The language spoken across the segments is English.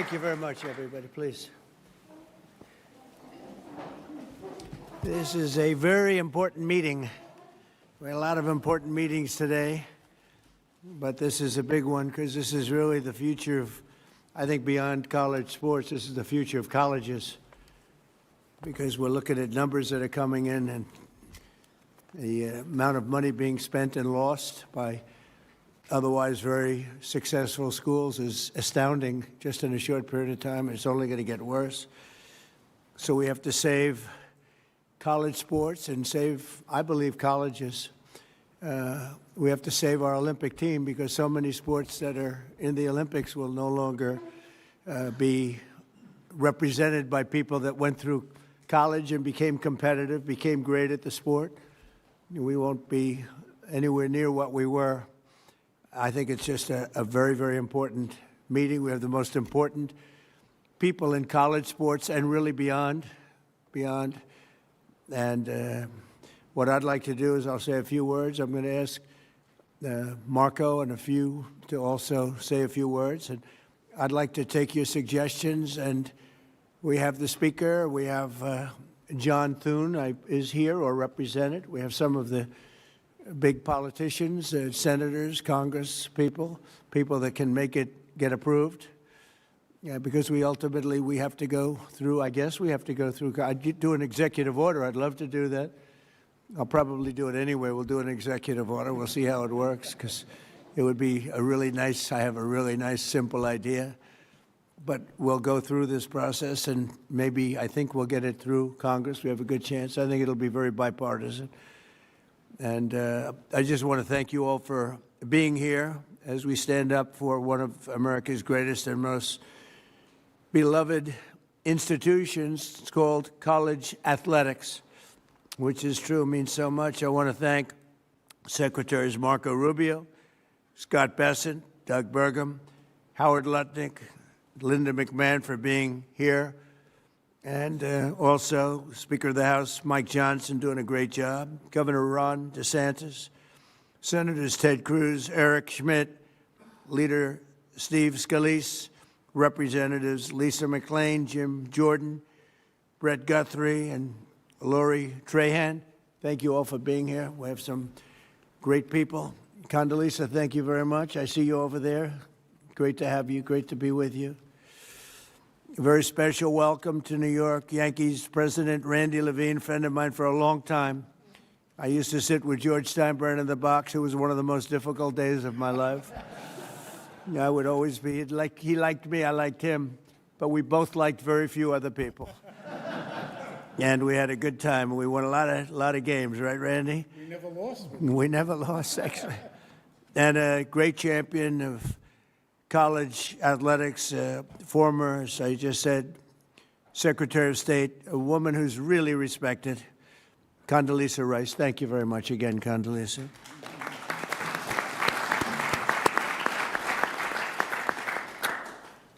Thank you very much, everybody. Please. This is a very important meeting. We had a lot of important meetings today, but this is a big one because this is really the future of, I think, beyond college sports. This is the future of colleges because we're looking at numbers that are coming in and the amount of money being spent and lost by otherwise very successful schools is astounding just in a short period of time. It's only going to get worse. So we have to save college sports and save, I believe, colleges. We have to save our Olympic team because so many sports that are in the Olympics will no longer be represented by people that went through college and became competitive, became great at the sport. We won't be anywhere near what we were. I think it's just a very, very important meeting. We have the most important people in college sports and really beyond. And what I'd like to do is I'll say a few words. I'm going to ask Marco and a few to also say a few words. And I'd like to take your suggestions. And we have the speaker. We have John Thune is here or represented. We have some of the big politicians, senators, Congress people that can make it get approved. Because we have to go through, I guess we have to go through, I'd do an executive order. I'd love to do that. I'll probably do it anyway. We'll do an executive order. We'll see how it works because it would be a really nice, I have a really nice, simple idea. But we'll go through this process and maybe I think we'll get it through Congress. We have a good chance. I think it'll be very bipartisan. And I just want to thank you all for being here as we stand up for one of America's greatest and most beloved institutions. It's called college athletics, which is true, means so much. I want to thank Secretaries Marco Rubio, Scott Bessent, Doug Burgum, Howard Lutnick, Linda McMahon for being here, and also Speaker of the House Mike Johnson doing a great job, Governor Ron DeSantis, Senators Ted Cruz, Eric Schmidt, Leader Steve Scalise, Representatives Lisa McClain, Jim Jordan, Brett Guthrie, and Lori Trahan. Thank you all for being here. We have some great people. Condoleezza, thank you very much. I see you over there. Great to have you. Great to be with you. A very special welcome to New York Yankees President Randy Levine, friend of mine for a long time. I used to sit with George Steinbrenner in the box. It was one of the most difficult days of my life. I would always be, he liked me, I liked him, but we both liked very few other people. And we had a good time. We won a lot of games, right, Randy? We never lost. We never lost, actually. And a great champion of college athletics, former, as I just said, Secretary of State, a woman who's really respected, Condoleezza Rice. Thank you very much again, Condoleezza.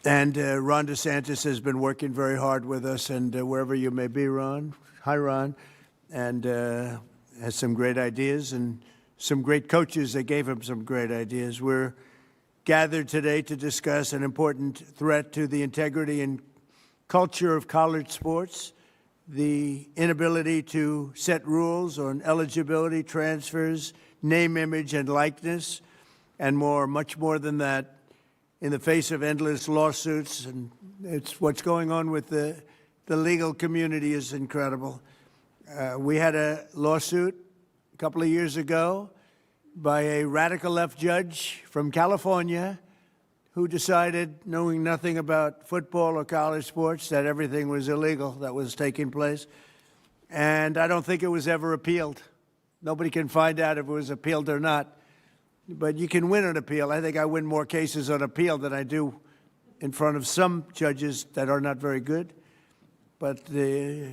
And Ron DeSantis has been working very hard with us, and wherever you may be, Ron, hi, Ron, and has some great ideas and some great coaches that gave him some great ideas. We're gathered today to discuss an important threat to the integrity and culture of college sports, the inability to set rules on eligibility, transfers, name, image, and likeness, and more, much more than that, in the face of endless lawsuits. And it's what's going on with the legal community is incredible. We had a lawsuit a couple of years ago by a radical left judge from California who decided, knowing nothing about football or college sports, that everything was illegal that was taking place. And I don't think it was ever appealed. Nobody can find out if it was appealed or not. But you can win an appeal. I think I win more cases on appeal than I do in front of some judges that are not very good. But it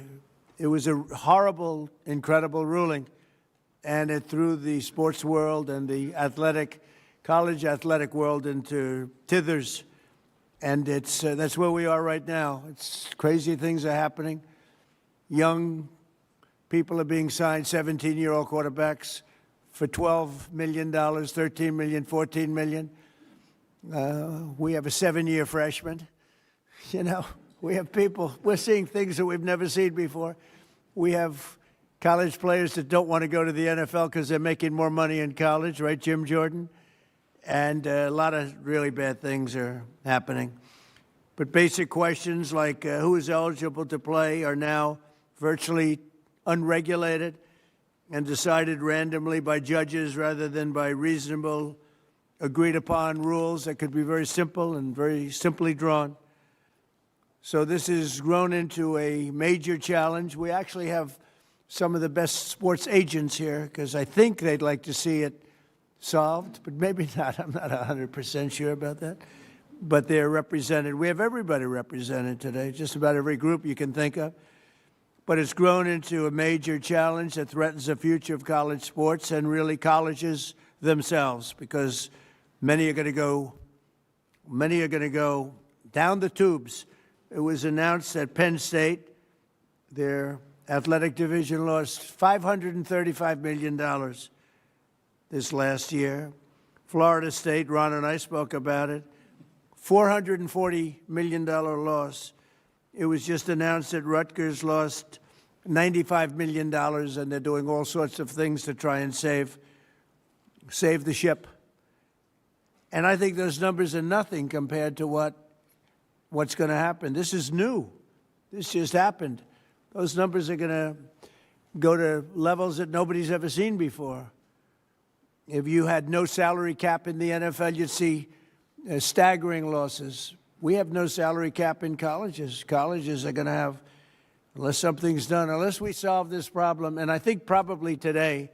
was a horrible, incredible ruling. And it threw the sports world and the college athletic world into tithers. And that's where we are right now. It's crazy things are happening. Young people are being signed, 17-year-old quarterbacks, for $12 million, $13 million, $14 million. We have a 7-year freshman. You know, we have people, we're seeing things that we've never seen before. We have college players that don't want to go to the NFL because they're making more money in college, right, Jim Jordan? And a lot of really bad things are happening. But basic questions like who is eligible to play are now virtually unregulated and decided randomly by judges rather than by reasonable, agreed-upon rules that could be very simple and very simply drawn. So this has grown into a major challenge. We actually have some of the best sports agents here because I think they'd like to see it solved, but maybe not. I'm not 100% sure about that. But they're represented. We have everybody represented today, just about every group you can think of. But it's grown into a major challenge that threatens the future of college sports and really colleges themselves, because many are going to go down the tubes. It was announced that Penn State, their athletic division, lost $535 million this last year. Florida State, Ron and I spoke about it, $440 million loss. It was just announced that Rutgers lost $95 million, and they're doing all sorts of things to try and save the ship. And I think those numbers are nothing compared to what's going to happen. This is new. This just happened. Those numbers are going to go to levels that nobody's ever seen before. If you had no salary cap in the NFL, you'd see staggering losses. We have no salary cap in colleges. Colleges are going to have, unless something's done, unless we solve this problem, and I think probably today,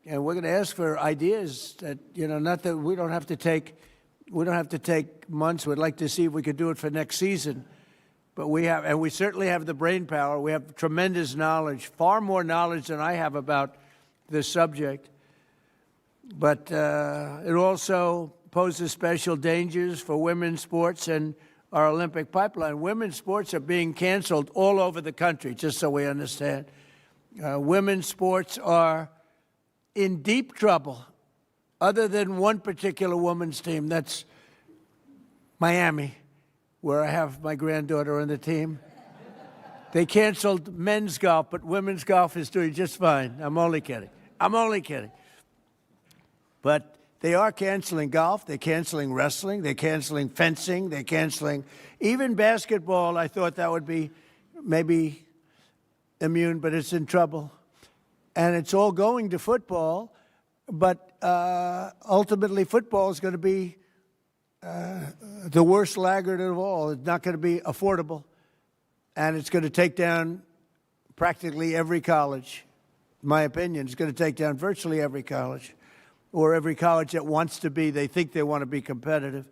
and we're going to ask for ideas that, you know, not that we don't have to take months. We'd like to see if we could do it for next season. But we have, and we certainly have the brain power. We have tremendous knowledge, far more knowledge than I have about this subject. But it also poses special dangers for women's sports and our Olympic pipeline. Women's sports are being canceled all over the country, just so we understand. Women's sports are in deep trouble, other than one particular women's team. That's Miami, where I have my granddaughter on the team. They canceled men's golf, but women's golf is doing just fine. I'm only kidding. But they are canceling golf, they're canceling wrestling, they're canceling fencing, they're canceling even basketball. I thought that would be maybe immune, but it's in trouble. And it's all going to football, but ultimately football is going to be the worst laggard of all. It's not going to be affordable, and it's going to take down practically every college. In my opinion, it's going to take down virtually every college, or every college that wants to be, they think they want to be competitive.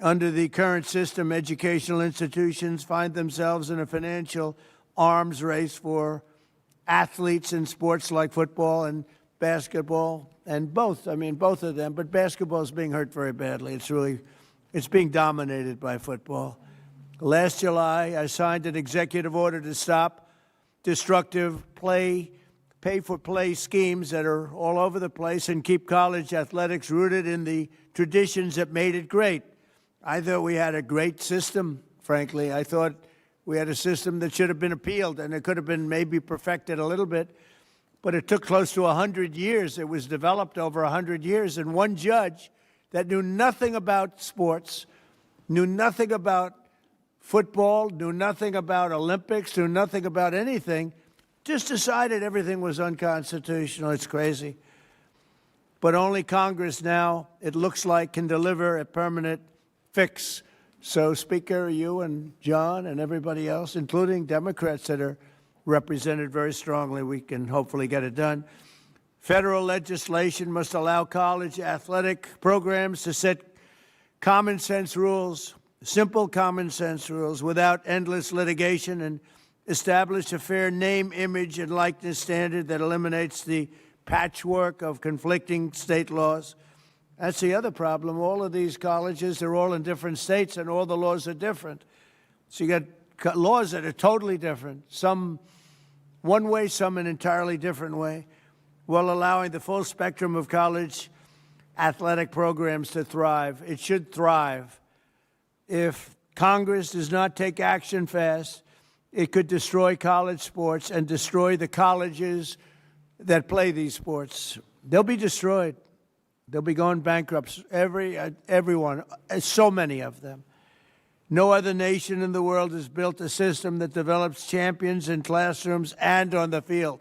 Under the current system, educational institutions find themselves in a financial arms race for athletes in sports like football and basketball, and both of them, but basketball is being hurt very badly. It's being dominated by football. Last July, I signed an executive order to stop destructive pay-for-play schemes that are all over the place and keep college athletics rooted in the traditions that made it great. I thought we had a great system, frankly. I thought we had a system that should have been appealed, and it could have been maybe perfected a little bit. But it took close to 100 years. It was developed over 100 years, and one judge that knew nothing about sports, knew nothing about football, knew nothing about Olympics, knew nothing about anything, just decided everything was unconstitutional. It's crazy. But only Congress now, it looks like, can deliver a permanent fix. So, Speaker, you and John and everybody else, including Democrats that are represented very strongly, we can hopefully get it done. Federal legislation must allow college athletic programs to set common sense rules, simple common sense rules, without endless litigation, and establish a fair name, image, and likeness standard that eliminates the patchwork of conflicting state laws. That's the other problem. All of these colleges, they're all in different states, and all the laws are different. So you got laws that are totally different, some one way, some an entirely different way, while allowing the full spectrum of college athletic programs to thrive. It should thrive. If Congress does not take action fast, it could destroy college sports and destroy the colleges that play these sports. They'll be destroyed. They'll be going bankrupt, everyone, so many of them. No other nation in the world has built a system that develops champions in classrooms and on the field,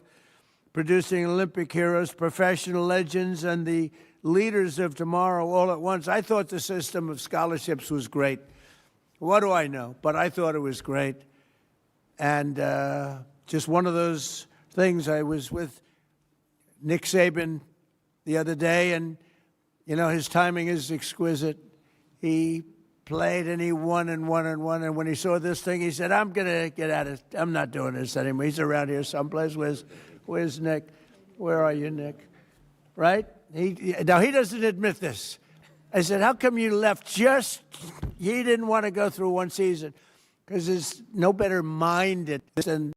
producing Olympic heroes, professional legends, and the leaders of tomorrow all at once. I thought the system of scholarships was great. What do I know? But I thought it was great. And just one of those things. I was with Nick Saban the other day, and, you know, his timing is exquisite. He played and he won and won and won. And when he saw this thing, he said, I'm going to get out of it. I'm not doing this anymore. He's around here someplace. Where's Nick? Where are you, Nick? Right? Now, he doesn't admit this. I said, how come you left he didn't want to go through one season? Because there's no better minded than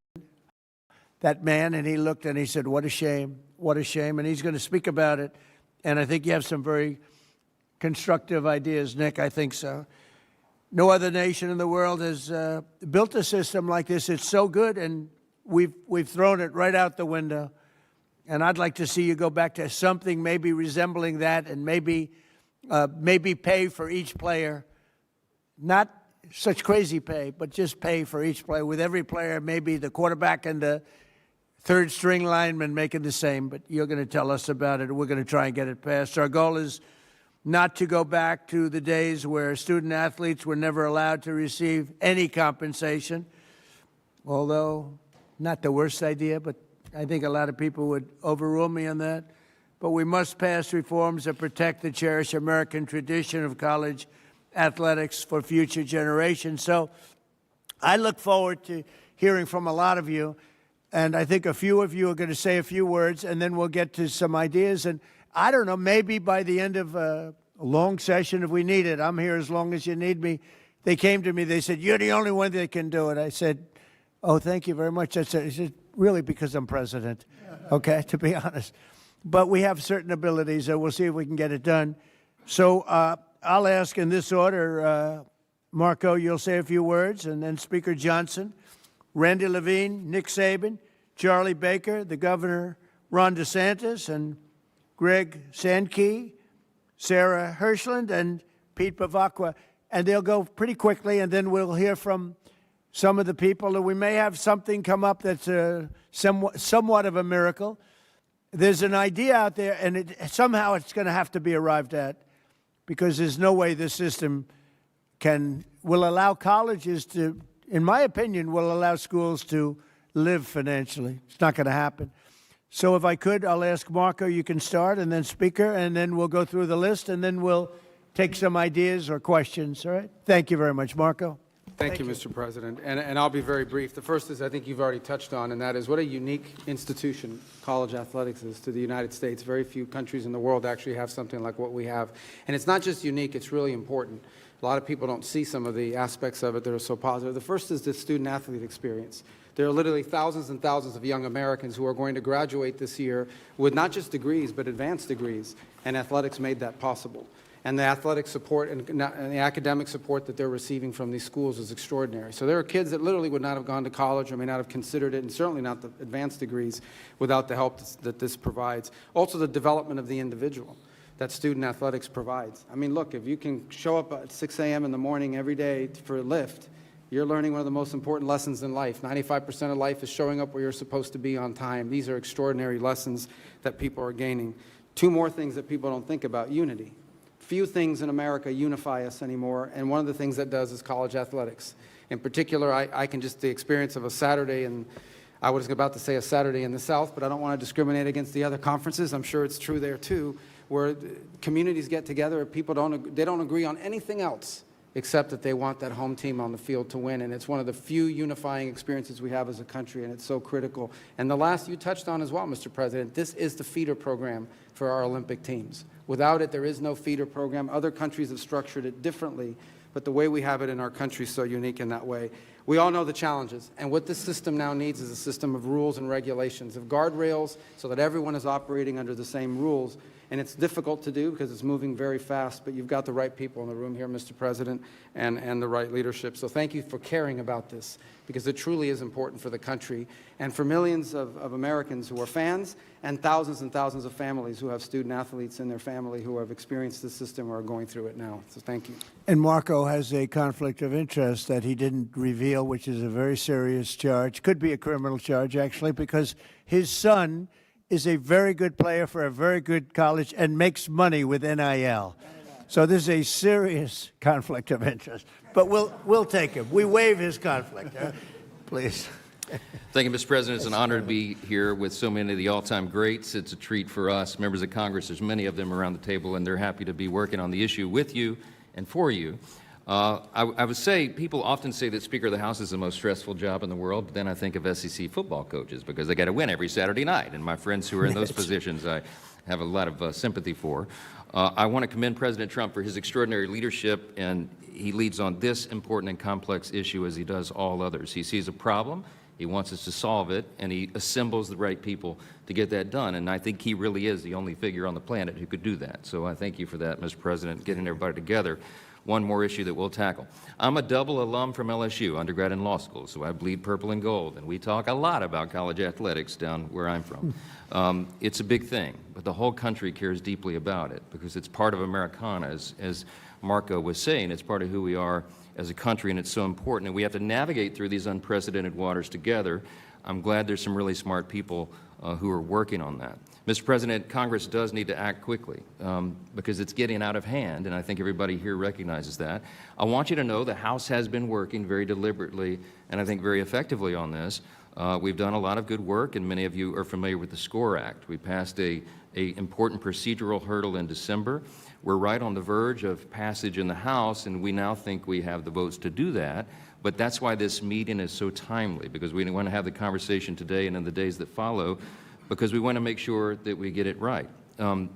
that man. And he looked and he said, what a shame, what a shame. And he's going to speak about it. And I think you have some very constructive ideas, Nick. I think so. No other nation in the world has built a system like this. It's so good, and we've thrown it right out the window. And I'd like to see you go back to something maybe resembling that, and maybe pay for each player. Not such crazy pay, but just pay for each player. With every player, maybe the quarterback and the third string lineman making the same. But you're going to tell us about it. We're going to try and get it passed. Our goal is not to go back to the days where student athletes were never allowed to receive any compensation, although not the worst idea, but I think a lot of people would overrule me on that. But we must pass reforms that protect the cherished American tradition of college athletics for future generations. So I look forward to hearing from a lot of you, and I think a few of you are going to say a few words, and then we'll get to some ideas. And I don't know, maybe by the end of a long session, if we need it, I'm here as long as you need me. They came to me, they said, you're the only one that can do it. I said, oh, thank you very much. I said, really, because I'm president, okay, to be honest. But we have certain abilities, and we'll see if we can get it done. So I'll ask in this order, Marco, you'll say a few words, and then Speaker Johnson, Randy Levine, Nick Saban, Charlie Baker, the Governor Ron DeSantis, and Greg Sankey, Sarah Hirschland, and Pete Bavacqua. And they'll go pretty quickly, and then we'll hear from some of the people. And we may have something come up that's somewhat of a miracle. There's an idea out there, and somehow it's going to have to be arrived at, because there's no way this system will allow colleges to, in my opinion, will allow schools to live financially. It's not going to happen. So if I could, I'll ask Marco, you can start, and then Speaker, and then we'll go through the list, and then we'll take some ideas or questions, all right? Thank you very much, Marco. Thank you, Mr. President. And I'll be very brief. The first is, I think you've already touched on, and that is what a unique institution college athletics is to the United States. Very few countries in the world actually have something like what we have. And it's not just unique, it's really important. A lot of people don't see some of the aspects of it that are so positive. The first is the student-athlete experience. There are literally thousands and thousands of young Americans who are going to graduate this year with not just degrees, but advanced degrees, and athletics made that possible. And the athletic support and the academic support that they're receiving from these schools is extraordinary. So there are kids that literally would not have gone to college or may not have considered it, and certainly not the advanced degrees, without the help that this provides. Also, the development of the individual that student athletics provides. I mean, look, if you can show up at 6 a.m. in the morning every day for a lift, you're learning one of the most important lessons in life. 95% of life is showing up where you're supposed to be on time. These are extraordinary lessons that people are gaining. Two more things that people don't think about: unity. Few things in America unify us anymore, and one of the things that does is college athletics. In particular, I can just, the experience of a Saturday, and I was about to say a Saturday in the South, but I don't want to discriminate against the other conferences. I'm sure it's true there too, where communities get together, people don't agree on anything else except that they want that home team on the field to win. And it's one of the few unifying experiences we have as a country, and it's so critical. And the last you touched on as well, Mr. President, this is the feeder program for our Olympic teams. Without it, there is no feeder program. Other countries have structured it differently, but the way we have it in our country is so unique in that way. We all know the challenges, and what this system now needs is a system of rules and regulations, of guardrails, so that everyone is operating under the same rules. and it's difficult to do because it's moving very fast, but you've got the right people in the room here, Mr. President, and the right leadership. So thank you for caring about this, because it truly is important for the country and for millions of Americans who are fans and thousands of families who have student athletes in their family who have experienced the system or are going through it now. So thank you. And Marco has a conflict of interest that he didn't reveal, which is a very serious charge. Could be a criminal charge, actually, because his son is a very good player for a very good college and makes money with NIL. So this is a serious conflict of interest. But we'll take him. We waive his conflict. Please. Thank you, Mr. President. It's an honor to be here with so many of the all-time greats. It's a treat for us, members of Congress. There's many of them around the table, and they're happy to be working on the issue with you and for you. I would say, people often say that Speaker of the House is the most stressful job in the world, but then I think of SEC football coaches because they got to win every Saturday night, and my friends who are in those positions I have a lot of sympathy for. I want to commend President Trump for his extraordinary leadership, and he leads on this important and complex issue as he does all others. He sees a problem, he wants us to solve it, and he assembles the right people to get that done, and I think he really is the only figure on the planet who could do that. So I thank you for that, Mr. President, getting everybody together. One more issue that we'll tackle. I'm a double alum from LSU, undergrad and law school, so I bleed purple and gold, and we talk a lot about college athletics down where I'm from. It's a big thing, but the whole country cares deeply about it because it's part of Americana, as Marco was saying. It's part of who we are as a country, and it's so important, and we have to navigate through these unprecedented waters together. I'm glad there's some really smart people who are working on that. Mr. President, Congress does need to act quickly because it's getting out of hand, and I think everybody here recognizes that. I want you to know the House has been working very deliberately and I think very effectively on this. We've done a lot of good work, and many of you are familiar with the SCORE Act. We passed an important procedural hurdle in December. We're right on the verge of passage in the House, and we now think we have the votes to do that. But that's why this meeting is so timely, because we want to have the conversation today and in the days that follow, because we want to make sure that we get it right.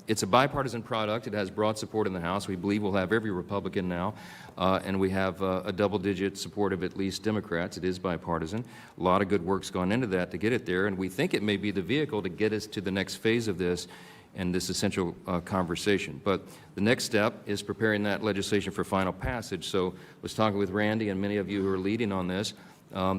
It's a bipartisan product. It has broad support in the House. We believe we'll have every Republican now, and we have a double-digit support of at least Democrats. It is bipartisan. A lot of good work's gone into that to get it there, and we think it may be the vehicle to get us to the next phase of this and this essential conversation. But the next step is preparing that legislation for final passage. So I was talking with Randy and many of you who are leading on this.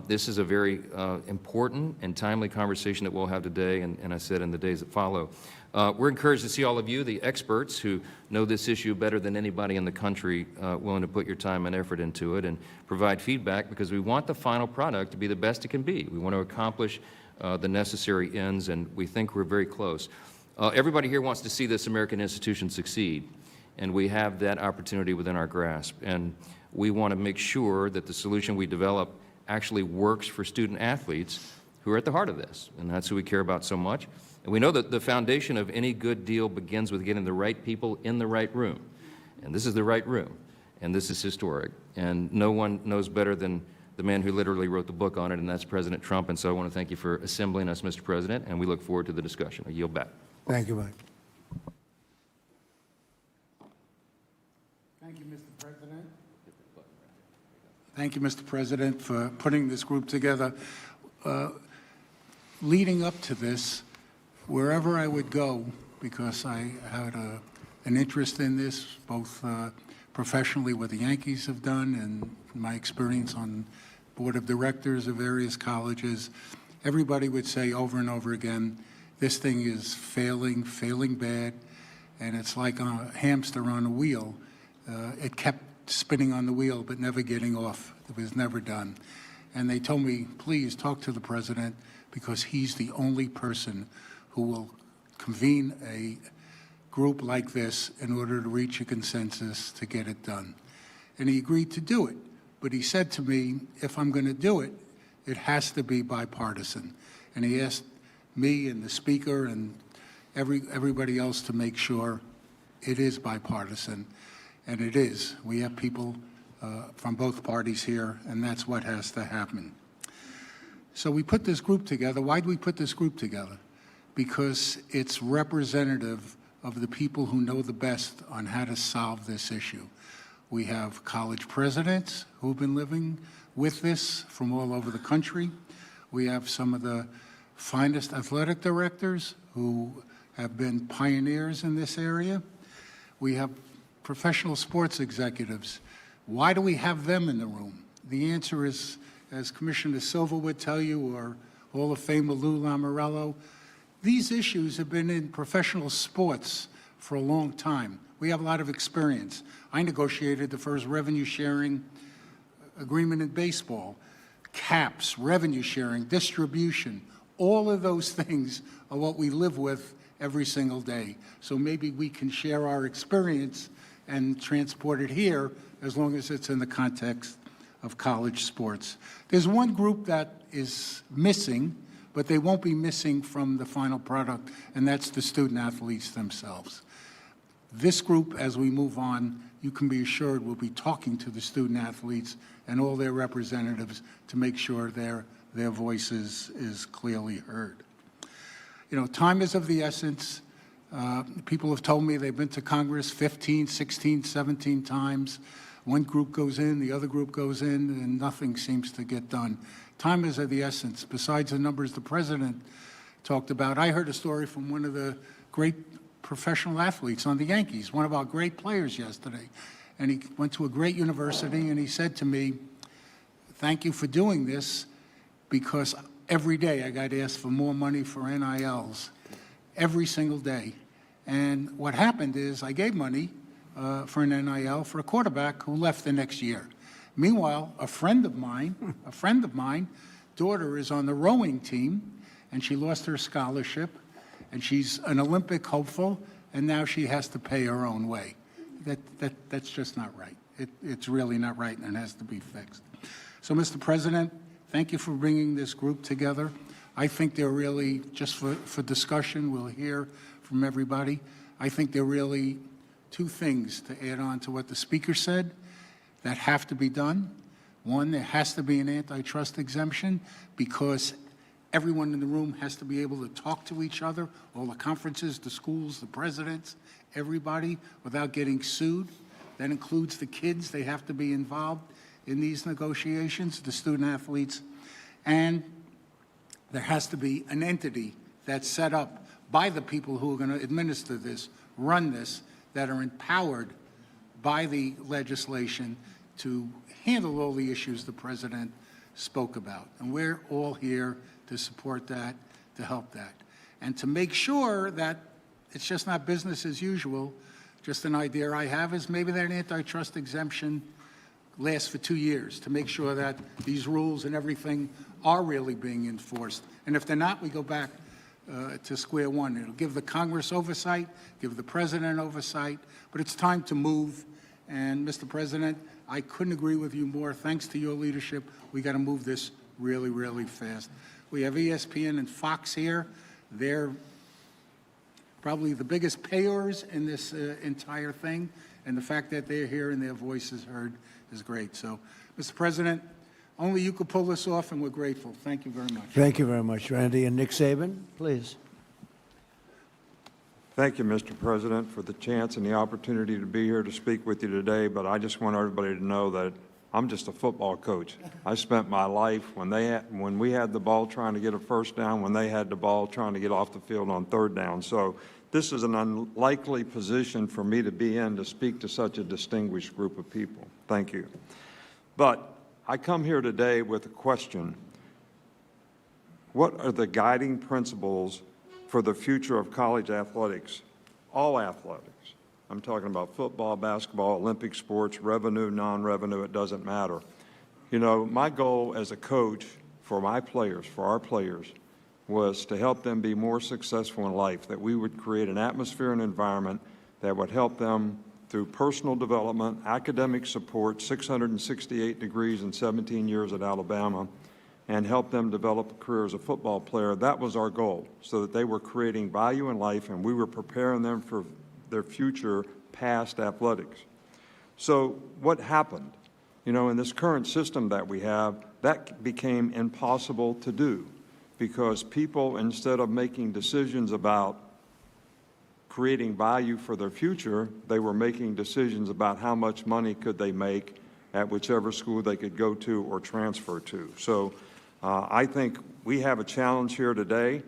This is a very important and timely conversation that we'll have today, and I said in the days that follow. We're encouraged to see all of you, the experts who know this issue better than anybody in the country, willing to put your time and effort into it and provide feedback, because we want the final product to be the best it can be. We want to accomplish the necessary ends, and we think we're very close. Everybody here wants to see this American institution succeed, and we have that opportunity within our grasp. And we want to make sure that the solution we develop actually works for student athletes who are at the heart of this, and that's who we care about so much. And we know that the foundation of any good deal begins with getting the right people in the right room. And this is the right room, and this is historic. And no one knows better than the man who literally wrote the book on it, and that's President Trump. And so I want to thank you for assembling us, Mr. President, and we look forward to the discussion. I yield back. Thank you, Mike. Thank you, Mr. President. Thank you, Mr. President, for putting this group together. Leading up to this, wherever I would go, because I had an interest in this, both professionally what the Yankees have done and my experience on board of directors of various colleges, everybody would say over and over again, this thing is failing bad, and it's like a hamster on a wheel. It kept spinning on the wheel but never getting off. It was never done. And they told me, please talk to the president, because he's the only person who will convene a group like this in order to reach a consensus to get it done. And he agreed to do it. But he said to me, if I'm going to do it, it has to be bipartisan. And he asked me and the speaker and everybody else to make sure it is bipartisan. And it is. We have people from both parties here, and that's what has to happen. So we put this group together. Why did we put this group together? Because it's representative of the people who know the best on how to solve this issue. We have college presidents who've been living with this from all over the country. We have some of the finest athletic directors who have been pioneers in this area. We have professional sports executives. Why do we have them in the room? The answer is, as Commissioner Silva would tell you, or Hall of Famer Lou Lamoriello, these issues have been in professional sports for a long time. We have a lot of experience. I negotiated the first revenue sharing agreement in baseball. Caps, revenue sharing, distribution, all of those things are what we live with every single day. So maybe we can share our experience and transport it here as long as it's in the context of college sports. There's one group that is missing, but they won't be missing from the final product, and that's the student athletes themselves. This group, as we move on, you can be assured we'll be talking to the student athletes and all their representatives to make sure their voices is clearly heard. You know, time is of the essence. People have told me they've been to Congress 15, 16, 17 times. One group goes in, the other group goes in, and nothing seems to get done. Time is of the essence. Besides the numbers the president talked about, I heard a story from one of the great professional athletes on the Yankees, one of our great players yesterday. And he went to a great university, and he said to me, "Thank you for doing this, because every day I got asked for more money for NILs, every single day." And what happened is I gave money for an NIL for a quarterback who left the next year. Meanwhile, a friend of mine, daughter is on the rowing team, and she lost her scholarship, and she's an Olympic hopeful, and now she has to pay her own way. That's just not right. It's really not right, and it has to be fixed. So, Mr. President, thank you for bringing this group together. I think they're really, just for discussion, we'll hear from everybody. I think they're really two things to add on to what the Speaker said that have to be done. One, there has to be an antitrust exemption, because everyone in the room has to be able to talk to each other, all the conferences, the schools, the presidents, everybody, without getting sued. That includes the kids. They have to be involved in these negotiations, the student athletes. And there has to be an entity that's set up by the people who are going to administer this, run this, that are empowered by the legislation to handle all the issues the president spoke about. And we're all here to support that, to help that, and to make sure that it's just not business as usual. Just an idea I have is maybe that an antitrust exemption lasts for 2 years to make sure that these rules and everything are really being enforced. And if they're not, we go back to square one. It'll give the Congress oversight, give the president oversight, but it's time to move. And Mr. President, I couldn't agree with you more. Thanks to your leadership, we got to move this really, really fast. We have ESPN and Fox here. They're probably the biggest payers in this entire thing, and the fact that they're here and their voice is heard is great. So, Mr. President, only you could pull this off, and we're grateful. Thank you very much. Thank you very much, Randy. And Nick Saban, please. Thank you, Mr. President, for the chance and the opportunity to be here to speak with you today, but I just want everybody to know that I'm just a football coach. I spent my life when we had the ball trying to get a first down, when they had the ball trying to get off the field on third down. So this is an unlikely position for me to be in to speak to such a distinguished group of people. Thank you. But I come here today with a question. What are the guiding principles for the future of college athletics? All athletics. I'm talking about football, basketball, Olympic sports, revenue, non-revenue, it doesn't matter. You know, my goal as a coach for my players, for our players, was to help them be more successful in life, that we would create an atmosphere and environment that would help them through personal development, academic support, 668 degrees and 17 years at Alabama, and help them develop a career as a football player. That was our goal, so that they were creating value in life and we were preparing them for their future past athletics. So what happened? You know, in this current system that we have, that became impossible to do, because people, instead of making decisions about creating value for their future, they were making decisions about how much money could they make at whichever school they could go to or transfer to. So I think we have a challenge here today.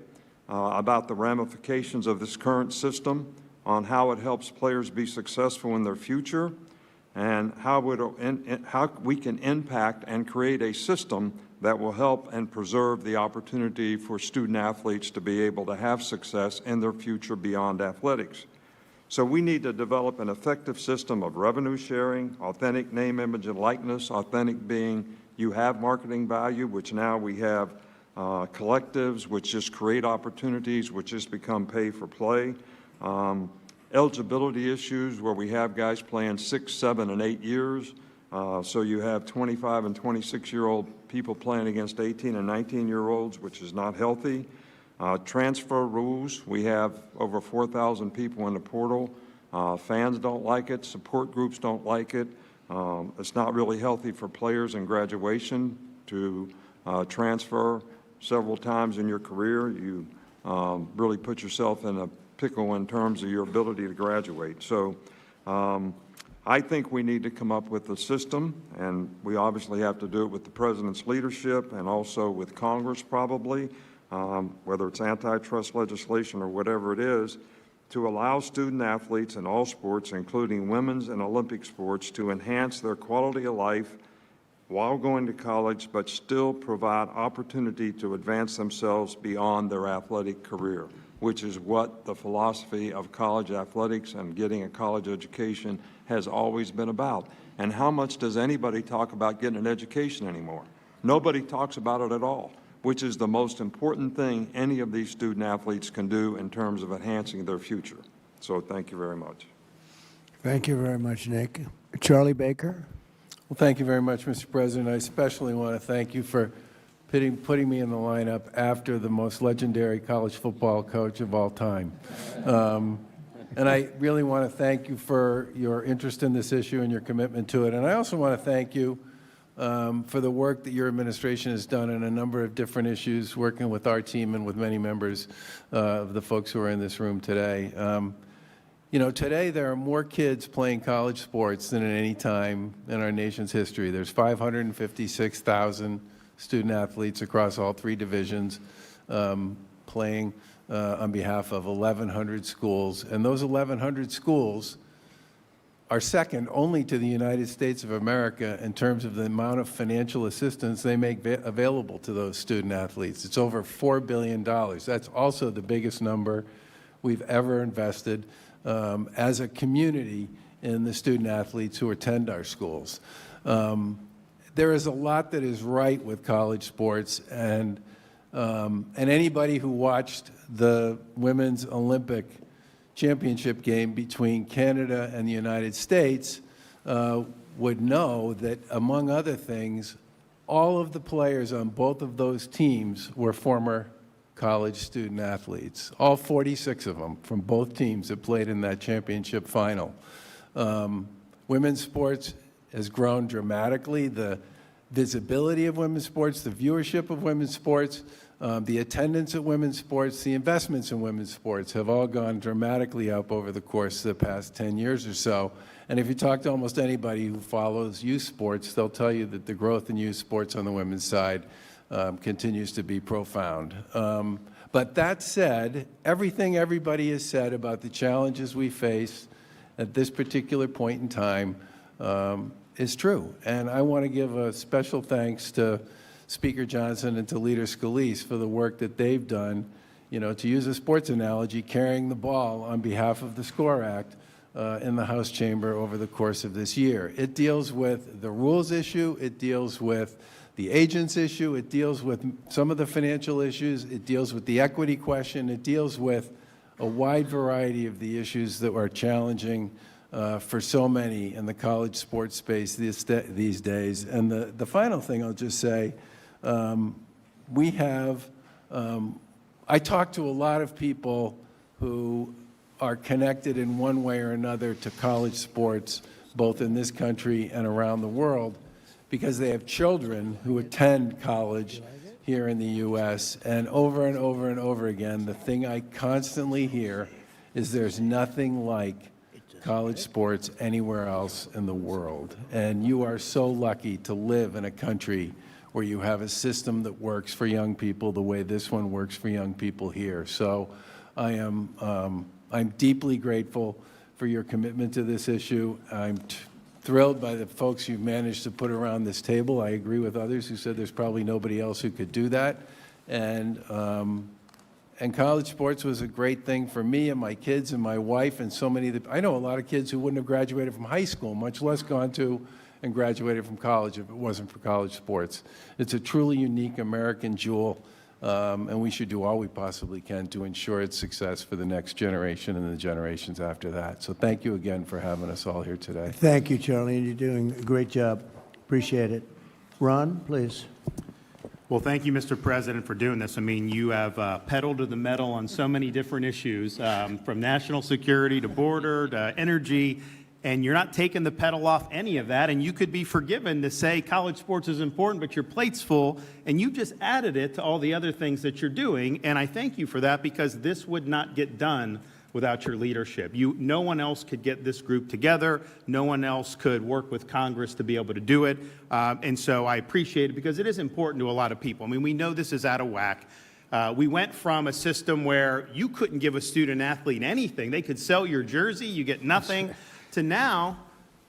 about the ramifications of this current system, on how it helps players be successful in their future, and how we can impact and create a system that will help and preserve the opportunity for student athletes to be able to have success in their future beyond athletics. So we need to develop an effective system of revenue sharing, authentic name, image, and likeness, authentic being you have marketing value, which now we have collectives, which just create opportunities, which just become pay for play. Eligibility issues where we have guys playing 6, 7, and 8 years. So you have 25 and 26-year-old people playing against 18 and 19-year-olds, which is not healthy. Transfer rules, we have over 4,000 people in the portal. Fans don't like it, support groups don't like it. It's not really healthy for players in graduation to transfer several times in your career. You really put yourself in a pickle in terms of your ability to graduate. So I think we need to come up with a system, and we obviously have to do it with the President's leadership and also with Congress probably, whether it's antitrust legislation or whatever it is, to allow student athletes in all sports, including women's and Olympic sports, to enhance their quality of life while going to college, but still provide opportunity to advance themselves beyond their athletic career, which is what the philosophy of college athletics and getting a college education has always been about. And how much does anybody talk about getting an education anymore? Nobody talks about it at all, which is the most important thing any of these student athletes can do in terms of enhancing their future. So thank you very much. Thank you very much, Nick. Charlie Baker? Well, thank you very much, Mr. President. I especially want to thank you for putting me in the lineup after the most legendary college football coach of all time. And I really want to thank you for your interest in this issue and your commitment to it. And I also want to thank you for the work that your administration has done on a number of different issues, working with our team and with many members of the folks who are in this room today. You know, today there are more kids playing college sports than at any time in our nation's history. There's 556,000 student athletes across all 3 divisions playing on behalf of 1,100 schools. And those 1,100 schools are second only to the United States of America in terms of the amount of financial assistance they make available to those student athletes. It's over $4 billion. That's also the biggest number we've ever invested as a community in the student athletes who attend our schools. There is a lot that is right with college sports, and anybody who watched the Women's Olympic Championship game between Canada and the United States would know that, among other things, all of the players on both of those teams were former college student athletes. All 46 of them from both teams that played in that championship final. Women's sports has grown dramatically. The visibility of women's sports, the viewership of women's sports, the attendance at women's sports, the investments in women's sports have all gone dramatically up over the course of the past 10 years or so. And if you talk to almost anybody who follows youth sports, they'll tell you that the growth in youth sports on the women's side continues to be profound. But that said, everything everybody has said about the challenges we face at this particular point in time is true. And I want to give a special thanks to Speaker Johnson and to Leader Scalise for the work that they've done, you know, to use a sports analogy, carrying the ball on behalf of the SCORE Act in the House chamber over the course of this year. It deals with the rules issue, it deals with the agents issue, it deals with some of the financial issues, it deals with the equity question, it deals with a wide variety of the issues that are challenging for so many in the college sports space these days. And the final thing I'll just say, we have, I talk to a lot of people who are connected in one way or another to college sports, both in this country and around the world, because they have children who attend college here in the U.S. And over and over and over again, the thing I constantly hear is there's nothing like college sports anywhere else in the world. And you are so lucky to live in a country where you have a system that works for young people the way this one works for young people here. So I'm deeply grateful for your commitment to this issue. I'm thrilled by the folks you've managed to put around this table. I agree with others who said there's probably nobody else who could do that. And college sports was a great thing for me and my kids and my wife and so many I know a lot of kids who wouldn't have graduated from high school, much less gone to and graduated from college if it wasn't for college sports. It's a truly unique American jewel, and we should do all we possibly can to ensure its success for the next generation and the generations after that. So thank you again for having us all here today. Thank you, Charlie, and you're doing a great job. Appreciate it. Ron, please. Well, thank you, Mr. President, for doing this. I mean, you have pedaled to the metal on so many different issues, from national security to border to energy, and you're not taking the pedal off any of that, and you could be forgiven to say college sports is important, but your plate's full, and you just added it to all the other things that you're doing, and I thank you for that because this would not get done without your leadership. No one else could get this group together. No one else could work with Congress to be able to do it. And so I appreciate it because it is important to a lot of people. I mean, we know this is out of whack. We went from a system where you couldn't give a student athlete anything. They could sell your jersey, you get nothing, to now,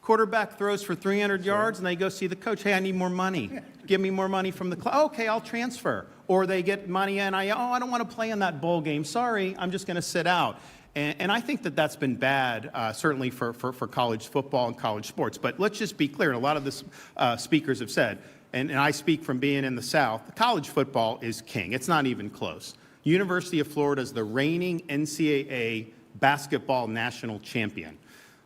quarterback throws for 300 yards and they go see the coach. Hey, I need more money. Give me more money from the club. Okay, I'll transfer. Or they get money and I don't want to play in that bowl game. Sorry, I'm just going to sit out. And I think that that's been bad, certainly for college football and college sports. But let's just be clear, and a lot of the speakers have said, and I speak from being in the South, college football is king. It's not even close. University of Florida is the reigning NCAA basketball national champion.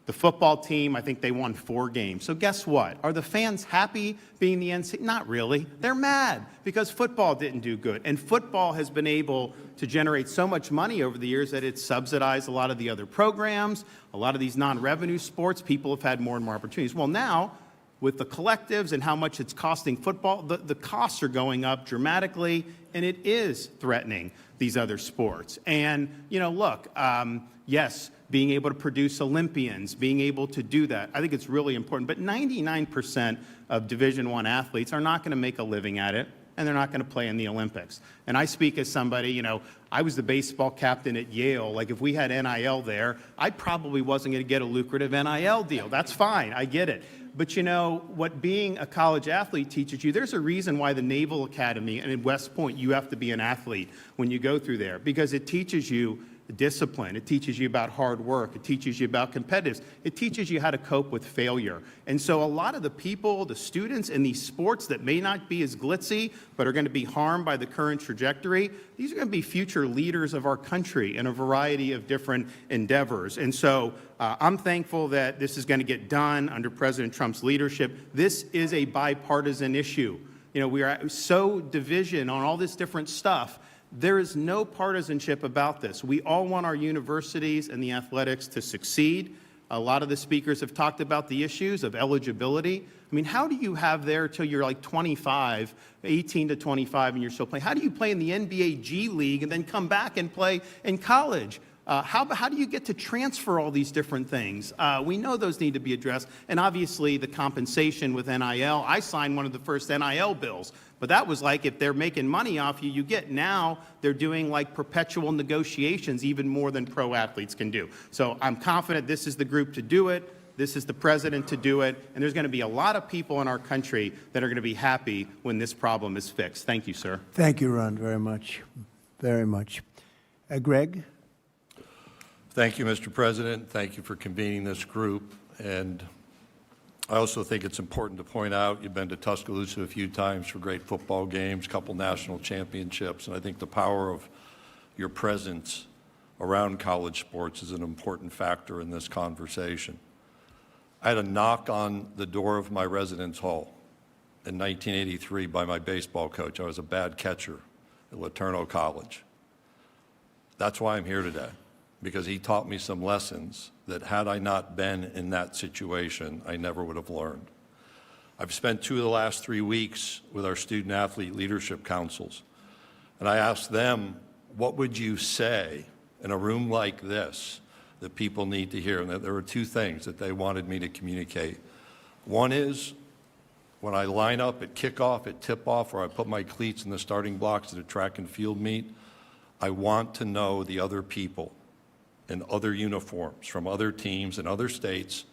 The football team, I think they won 4 games. So guess what? Are the fans happy being the NCAA? Not really. They're mad because football didn't do good. And football has been able to generate so much money over the years that it's subsidized a lot of the other programs, a lot of these non-revenue sports. People have had more and more opportunities. Well, now, with the collectives and how much it's costing football, the costs are going up dramatically, and it is threatening these other sports. And, you know, look, yes, being able to produce Olympians, being able to do that, I think it's really important. But 99% of Division I athletes are not going to make a living at it, and they're not going to play in the Olympics. And I speak as somebody, you know, I was the baseball captain at Yale. Like, if we had NIL there, I probably wasn't going to get a lucrative NIL deal. That's fine. I get it. But, you know, what being a college athlete teaches you, there's a reason why the Naval Academy and in West Point, you have to be an athlete when you go through there, because it teaches you discipline. It teaches you about hard work. It teaches you about competitiveness. It teaches you how to cope with failure. And so a lot of the people, the students in these sports that may not be as glitzy, but are going to be harmed by the current trajectory, these are going to be future leaders of our country in a variety of different endeavors. And so I'm thankful that this is going to get done under President Trump's leadership. This is a bipartisan issue. You know, we are so division on all this different stuff. There is no partisanship about this. We all want our universities and the athletics to succeed. A lot of the speakers have talked about the issues of eligibility. I mean, how do you have there till you're like 25, 18 to 25, and you're still playing? How do you play in the NBA G League and then come back and play in college? How do you get to transfer all these different things? We know those need to be addressed. And obviously, the compensation with NIL. I signed one of the first NIL bills. But that was like, if they're making money off you, you get. Now they're doing like perpetual negotiations, even more than pro athletes can do. So I'm confident this is the group to do it. This is the president to do it. And there's going to be a lot of people in our country that are going to be happy when this problem is fixed. Thank you, sir. Thank you, Ron, very much. Very much. Greg? Thank you, Mr. President. Thank you for convening this group. And I also think it's important to point out you've been to Tuscaloosa a few times for great football games, a couple national championships, and I think the power of your presence around college sports is an important factor in this conversation. I had a knock on the door of my residence hall in 1983 by my baseball coach. I was a bad catcher at Laterno College. That's why I'm here today, because he taught me some lessons that had I not been in that situation, I never would have learned. I've spent 2 of the last 3 weeks with our student athlete leadership councils, and I asked them, what would you say in a room like this that people need to hear? And there were 2 things that they wanted me to communicate. One is, When I line up at kickoff, at tip-off, or I put my cleats in the starting blocks at a track and field meet, I want to know the other people in other uniforms from other teams in other states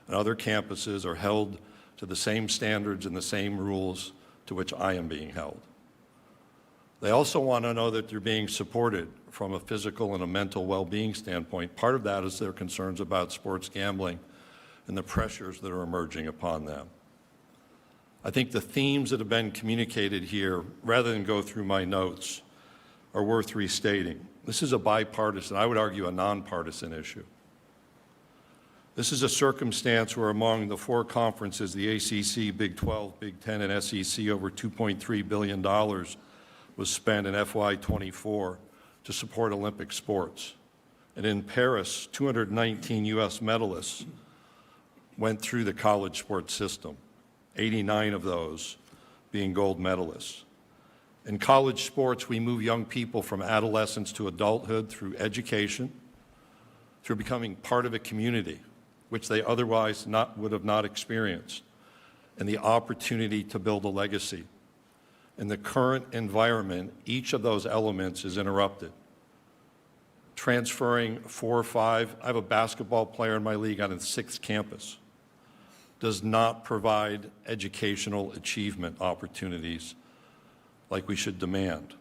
and other campuses are held to the same standards and the same rules to which I am being held. They also want to know that they're being supported from a physical and a mental well-being standpoint. Part of that is their concerns about sports gambling and the pressures that are emerging upon them. I think the themes that have been communicated here, rather than go through my notes, are worth restating. This is a bipartisan, I would argue a nonpartisan issue. This is a circumstance where among the four conferences, the ACC, Big 12, Big 10, and SEC, over $2.3 billion was spent in FY24 to support Olympic sports. And in Paris, 219 U.S. medalists went through the college sports system, 89 of those being gold medalists. In college sports, we move young people from adolescence to adulthood through education, through becoming part of a community, which they otherwise would have not experienced, and the opportunity to build a legacy. In the current environment, each of those elements is interrupted. Transferring 4 or 5, I have a basketball player in my league on a 6th campus, does not provide educational achievement opportunities like we should demand.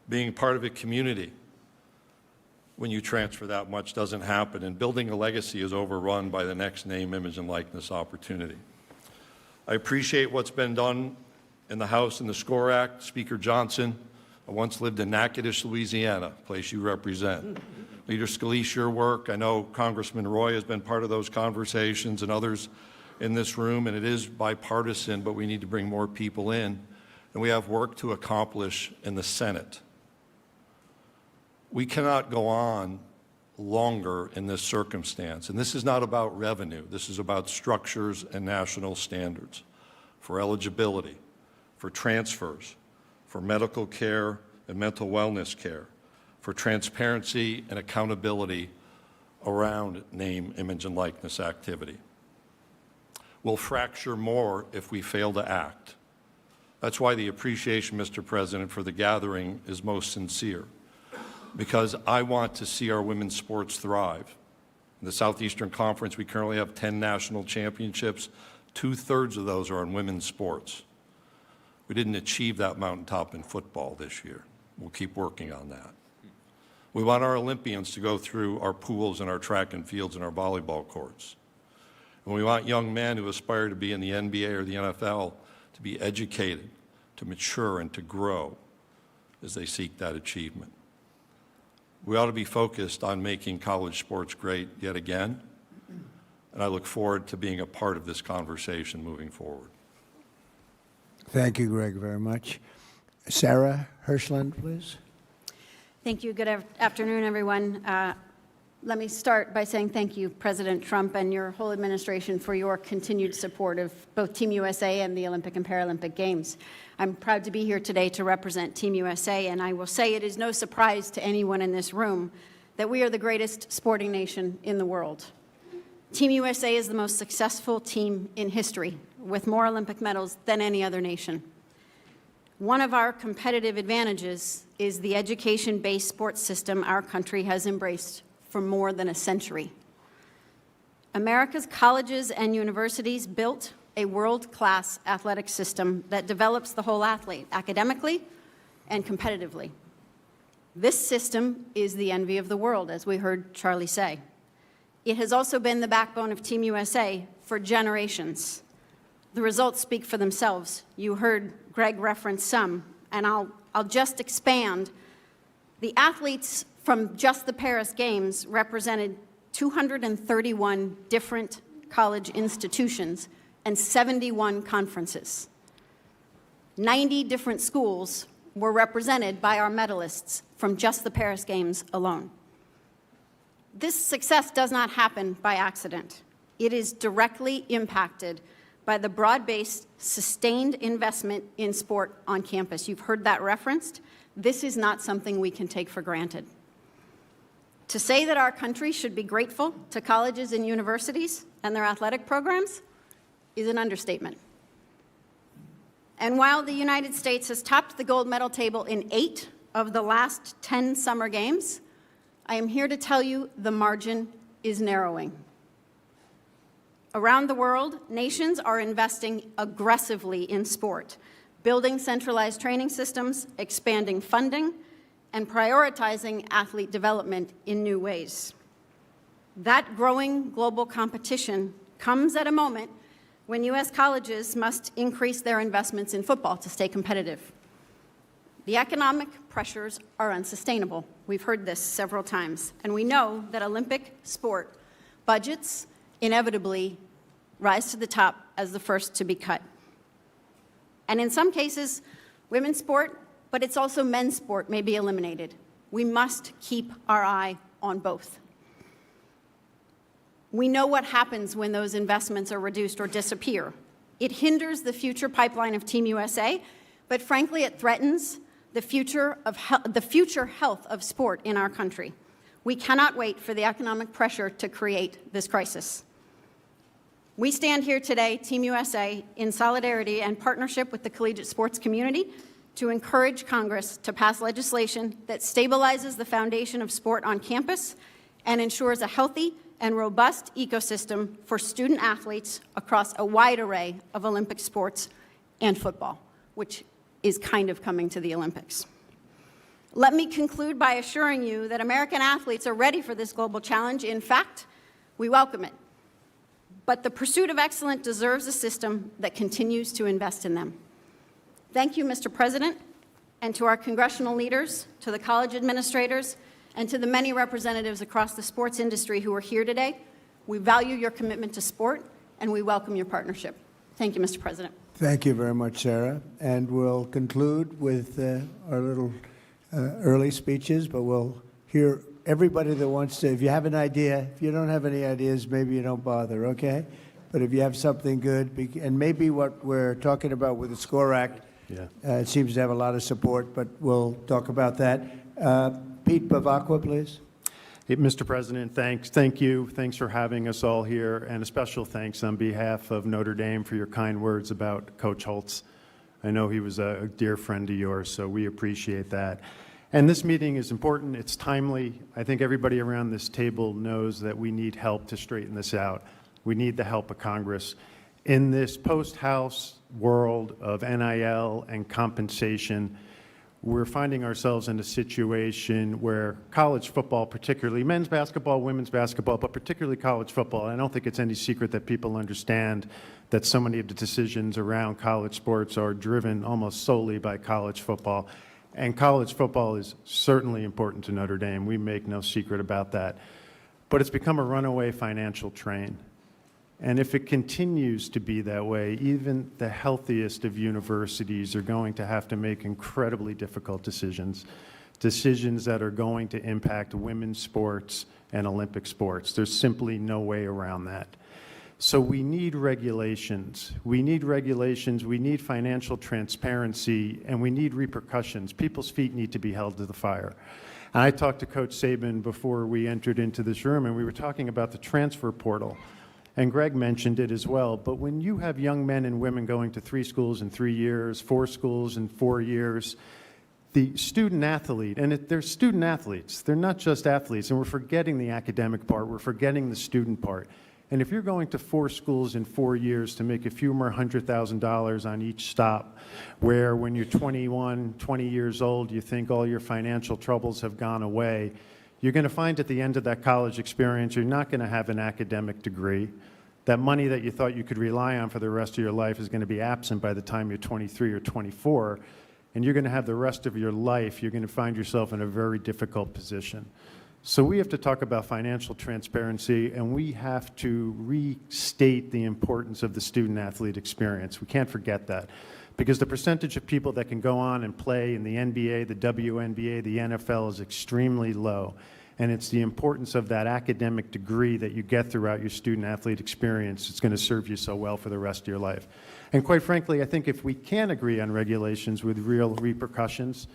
Being part of a community when you transfer that much doesn't happen, and building a legacy is overrun by the next name, image, and likeness opportunity. I appreciate what's been done in the House and the SCORE Act. Speaker Johnson, I once lived in Natchitoches, Louisiana, a place you represent. Leader Scalise, your work, I know Congressman Roy has been part of those conversations and others in this room, and it is bipartisan, but we need to bring more people in. And we have work to accomplish in the Senate. We cannot go on longer in this circumstance. And this is not about revenue. This is about structures and national standards for eligibility, for transfers, for medical care and mental wellness care, for transparency and accountability around name, image, and likeness activity. We'll fracture more if we fail to act. That's why the appreciation, Mr. President, for the gathering is most sincere, because I want to see our women's sports thrive. In the Southeastern Conference, we currently have 10 national championships. 2/3 of those are in women's sports. We didn't achieve that mountaintop in football this year. We'll keep working on that. We want our Olympians to go through our pools and our track and fields and our volleyball courts. And we want young men who aspire to be in the NBA or the NFL to be educated, to mature, and to grow as they seek that achievement. We ought to be focused on making college sports great yet again, and I look forward to being a part of this conversation moving forward. Thank you, Greg, very much. Sarah Hirschland, please. Thank you. Good afternoon, everyone. Let me start by saying thank you, President Trump and your whole administration, for your continued support of both Team USA and the Olympic and Paralympic Games. I'm proud to be here today to represent Team USA, and I will say it is no surprise to anyone in this room that we are the greatest sporting nation in the world. Team USA is the most successful team in history, with more Olympic medals than any other nation. One of our competitive advantages is the education-based sports system our country has embraced for more than a century. America's colleges and universities built a world-class athletic system that develops the whole athlete, academically and competitively. This system is the envy of the world, as we heard Charlie say. It has also been the backbone of Team USA for generations. The results speak for themselves. You heard Greg reference some, and I'll just expand. The athletes from just the Paris Games represented 231 different college institutions and 71 conferences. 90 different schools were represented by our medalists from just the Paris Games alone. This success does not happen by accident. It is directly impacted by the broad-based, sustained investment in sport on campus. You've heard that referenced. This is not something we can take for granted. To say that our country should be grateful to colleges and universities and their athletic programs is an understatement. And while the United States has topped the gold medal table in 8 of the last 10 summer games, I am here to tell you the margin is narrowing. Around the world, nations are investing aggressively in sport, building centralized training systems, expanding funding, and prioritizing athlete development in new ways. That growing global competition comes at a moment when U.S. colleges must increase their investments in football to stay competitive. The economic pressures are unsustainable. We've heard this several times, and we know that Olympic sport budgets inevitably rise to the top as the first to be cut. And in some cases, women's sport, but it's also men's sport, may be eliminated. We must keep our eye on both. We know what happens when those investments are reduced or disappear. It hinders the future pipeline of Team USA, but frankly, it threatens the future health of sport in our country. We cannot wait for the economic pressure to create this crisis. We stand here today, Team USA, in solidarity and partnership with the collegiate sports community to encourage Congress to pass legislation that stabilizes the foundation of sport on campus and ensures a healthy and robust ecosystem for student athletes across a wide array of Olympic sports and football, which is kind of coming to the Olympics. Let me conclude by assuring you that American athletes are ready for this global challenge. In fact, we welcome it. But the pursuit of excellence deserves a system that continues to invest in them. Thank you, Mr. President, and to our congressional leaders, to the college administrators, and to the many representatives across the sports industry who are here today. We value your commitment to sport, and we welcome your partnership. Thank you, Mr. President. Thank you very much, Sarah. And we'll conclude with our little early speeches, but we'll hear everybody that wants to. If you have an idea, if you don't have any ideas, maybe you don't bother, okay? But if you have something good, and maybe what we're talking about with the SCORE Act, it seems to have a lot of support, but we'll talk about that. Pete Bavacqua, please. Hey, Mr. President, thank you. Thanks for having us all here, and a special thanks on behalf of Notre Dame for your kind words about Coach Holtz. I know he was a dear friend of yours, so we appreciate that. And this meeting is important. It's timely. I think everybody around this table knows that we need help to straighten this out. We need the help of Congress. In this post-House world of NIL and compensation, we're finding ourselves in a situation where college football, particularly men's basketball, women's basketball, but particularly college football, I don't think it's any secret that people understand that so many of the decisions around college sports are driven almost solely by college football. And college football is certainly important to Notre Dame. We make no secret about that. But it's become a runaway financial train. And if it continues to be that way, even the healthiest of universities are going to have to make incredibly difficult decisions that are going to impact women's sports and Olympic sports. There's simply no way around that. So we need regulations. We need regulations, we need financial transparency, and we need repercussions. People's feet need to be held to the fire. And I talked to Coach Saban before we entered into this room, and we were talking about the transfer portal. And Greg mentioned it as well, but when you have young men and women going to 3 schools in 3 years, 4 schools in 4 years, the student athlete, and they're student athletes, they're not just athletes, and we're forgetting the academic part, we're forgetting the student part. And if you're going to 4 schools in 4 years to make a few more $100,000 on each stop, where when you're 21, 20 years old, you think all your financial troubles have gone away, you're going to find at the end of that college experience, you're not going to have an academic degree. That money that you thought you could rely on for the rest of your life is going to be absent by the time you're 23 or 24, and you're going to have the rest of your life, you're going to find yourself in a very difficult position. So we have to talk about financial transparency, and we have to restate the importance of the student-athlete experience. We can't forget that, because the percentage of people that can go on and play in the NBA, the WNBA, the NFL is extremely low. And it's the importance of that academic degree that you get throughout your student-athlete experience that's going to serve you so well for the rest of your life. And quite frankly, I think if we can agree on regulations with real repercussions,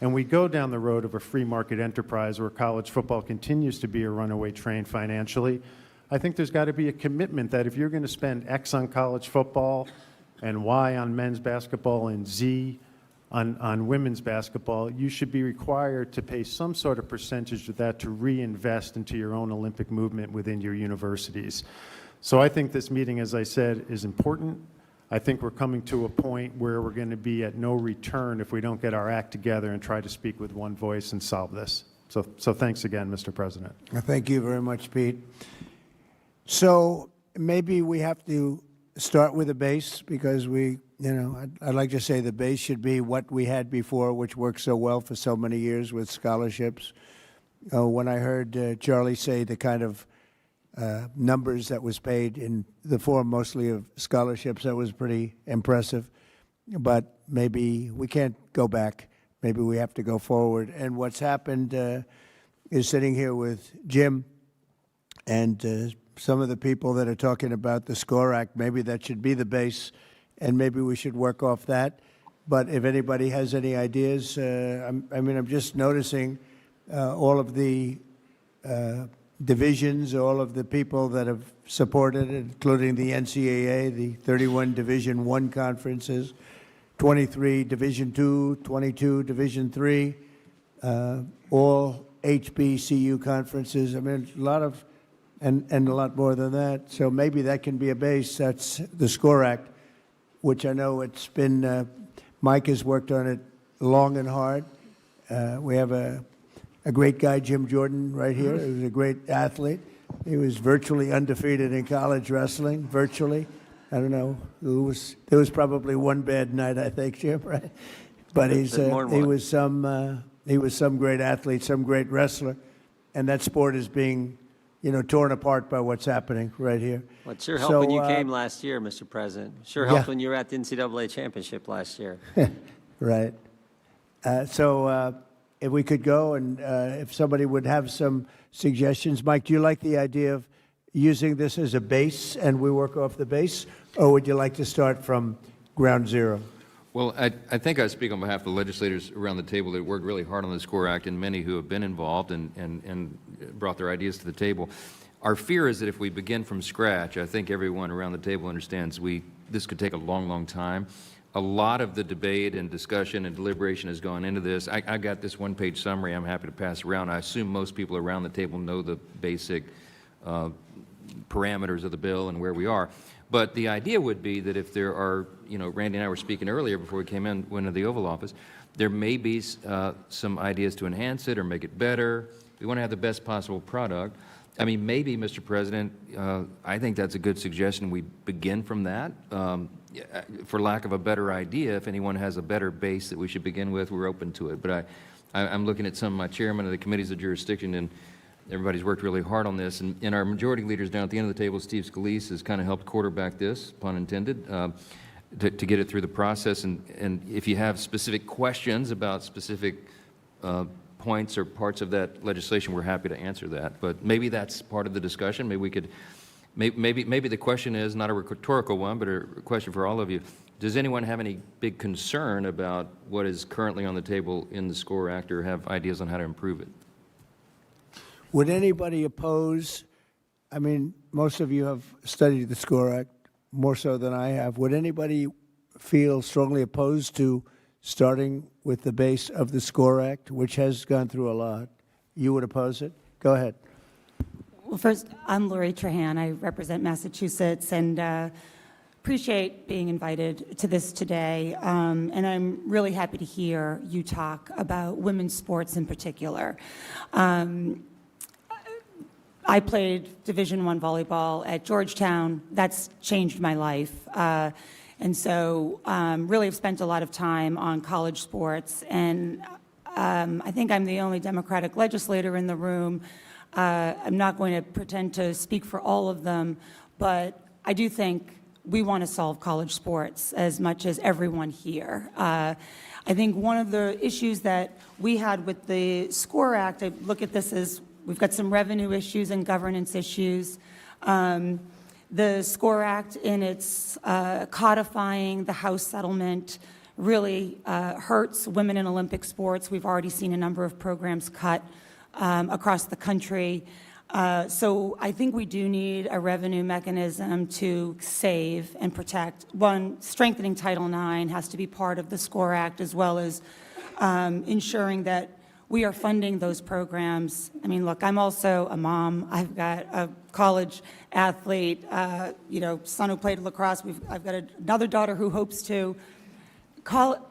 and we go down the road of a free market enterprise where college football continues to be a runaway train financially, I think there's got to be a commitment that if you're going to spend X on college football, and Y on men's basketball and Z on women's basketball, you should be required to pay some sort of percentage of that to reinvest into your own Olympic movement within your universities. So I think this meeting, as I said, is important. I think we're coming to a point where we're going to be at no return if we don't get our act together and try to speak with one voice and solve this. So thanks again, Mr. President. Thank you very much, Pete. So maybe we have to start with a base because I'd like to say the base should be what we had before, which worked so well for so many years with scholarships. When I heard Charlie say the kind of numbers that was paid in the form mostly of scholarships, that was pretty impressive. But maybe we can't go back. Maybe we have to go forward. And what's happened is sitting here with Jim and some of the people that are talking about the SCORE Act, maybe that should be the base, and maybe we should work off that. But if anybody has any ideas, I'm just noticing all of the divisions, all of the people that have supported it, including the NCAA, the 31 Division I conferences, 23 Division II, 22 Division III, all HBCU conferences. I mean, a lot of, and a lot more than that. So maybe that can be a base. That's the SCORE Act, which I know it's been, Mike has worked on it long and hard. We have a great guy, Jim Jordan, right here. He was a great athlete. He was virtually undefeated in college wrestling, virtually. I don't know. There was probably one bad night, I think, Jim, right? But he was some great athlete, some great wrestler, and that sport is being, torn apart by what's happening right here. Well, it sure helped when you came last year, Mr. President. Sure helped when you were at the NCAA championship last year. Right. So if we could go and if somebody would have some suggestions. Mike, do you like the idea of using this as a base and we work off the base, or would you like to start from ground zero? Well, I think I speak on behalf of the legislators around the table that worked really hard on the SCORE Act and many who have been involved and brought their ideas to the table. Our fear is that if we begin from scratch, I think everyone around the table understands this could take a long, long time. A lot of the debate and discussion and deliberation has gone into this. I got this one-page summary I'm happy to pass around. I assume most people around the table know the basic parameters of the bill and where we are. But the idea would be that if there are, Randy and I were speaking earlier before we went into the Oval Office, there may be some ideas to enhance it or make it better. We want to have the best possible product. I mean, maybe, Mr. President, I think that's a good suggestion. We begin from that. For lack of a better idea, if anyone has a better base that we should begin with, we're open to it. But I'm looking at some of my chairmen of the committees of jurisdiction, and everybody's worked really hard on this. And our majority leaders down at the end of the table, Steve Scalise, has kind of helped quarterback this, pun intended, to get it through the process. And if you have specific questions about specific points or parts of that legislation, we're happy to answer that. But maybe that's part of the discussion. Maybe we could, maybe the question is not a rhetorical one, but a question for all of you. Does anyone have any big concern about what is currently on the table in the SCORE Act or have ideas on how to improve it? Would anybody oppose, I mean, most of you have studied the SCORE Act more so than I have. Would anybody feel strongly opposed to starting with the base of the SCORE Act, which has gone through a lot? You would oppose it? Go ahead. Well, first, I'm Lori Trahan. I represent Massachusetts and appreciate being invited to this today. And I'm really happy to hear you talk about women's sports in particular. I played Division I volleyball at Georgetown. That's changed my life. And so really have spent a lot of time on college sports. And I think I'm the only Democratic legislator in the room. I'm not going to pretend to speak for all of them, but I do think we want to solve college sports as much as everyone here. I think one of the issues that we had with the SCORE Act, I look at this as we've got some revenue issues and governance issues. The SCORE Act, in its codifying the House settlement, really hurts women in Olympic sports. We've already seen a number of programs cut across the country. So I think we do need a revenue mechanism to save and protect. One, strengthening Title IX has to be part of the SCORE Act, as well as ensuring that we are funding those programs. I mean, look, I'm also a mom. I've got a college athlete, son who played lacrosse. I've got another daughter who hopes to.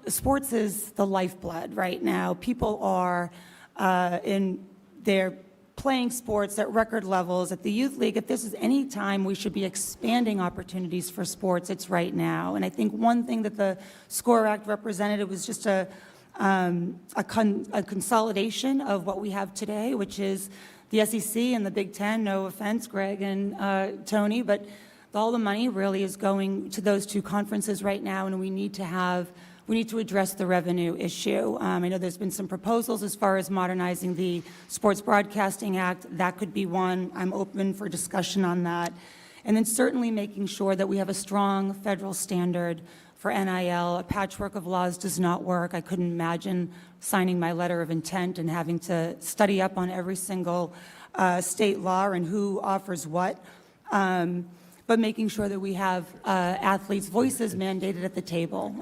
Sports is the lifeblood right now. People are they're playing sports at record levels at the youth league. If this is any time we should be expanding opportunities for sports, it's right now. And I think one thing that the SCORE Act represented, it was just a consolidation of what we have today, which is the SEC and the Big Ten. No offense, Greg and Tony, but all the money really is going to those two conferences right now, and we need to address the revenue issue. I know there's been some proposals as far as modernizing the Sports Broadcasting Act. That could be one. I'm open for discussion on that. And then certainly making sure that we have a strong federal standard for NIL. A patchwork of laws does not work. I couldn't imagine signing my letter of intent and having to study up on every single state law and who offers what. But making sure that we have athletes' voices mandated at the table.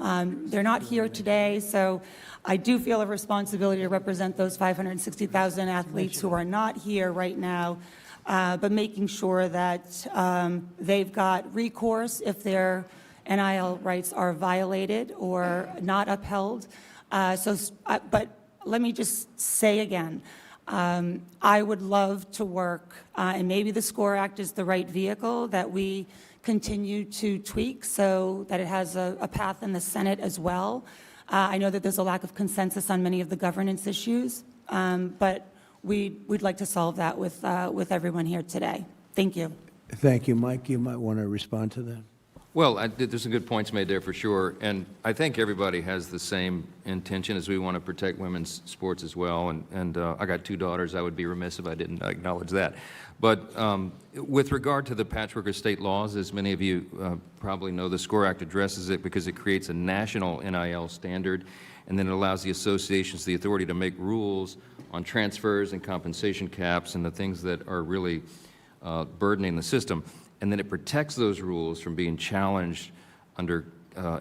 They're not here today, so I do feel a responsibility to represent those 560,000 athletes who are not here right now, but making sure that they've got recourse if their NIL rights are violated or not upheld. But let me just say again, I would love to work, and maybe the SCORE Act is the right vehicle, that we continue to tweak so that it has a path in the Senate as well. I know that there's a lack of consensus on many of the governance issues, but we'd like to solve that with everyone here today. Thank you. Thank you, Mike. You might want to respond to that. Well, there's some good points made there for sure, and I think everybody has the same intention as we want to protect women's sports as well, and I got two daughters. I would be remiss if I didn't acknowledge that. But with regard to the patchwork of state laws, as many of you probably know, the SCORE Act addresses it because it creates a national NIL standard, and then it allows the associations the authority to make rules on transfers and compensation caps and the things that are really burdening the system. And then it protects those rules from being challenged under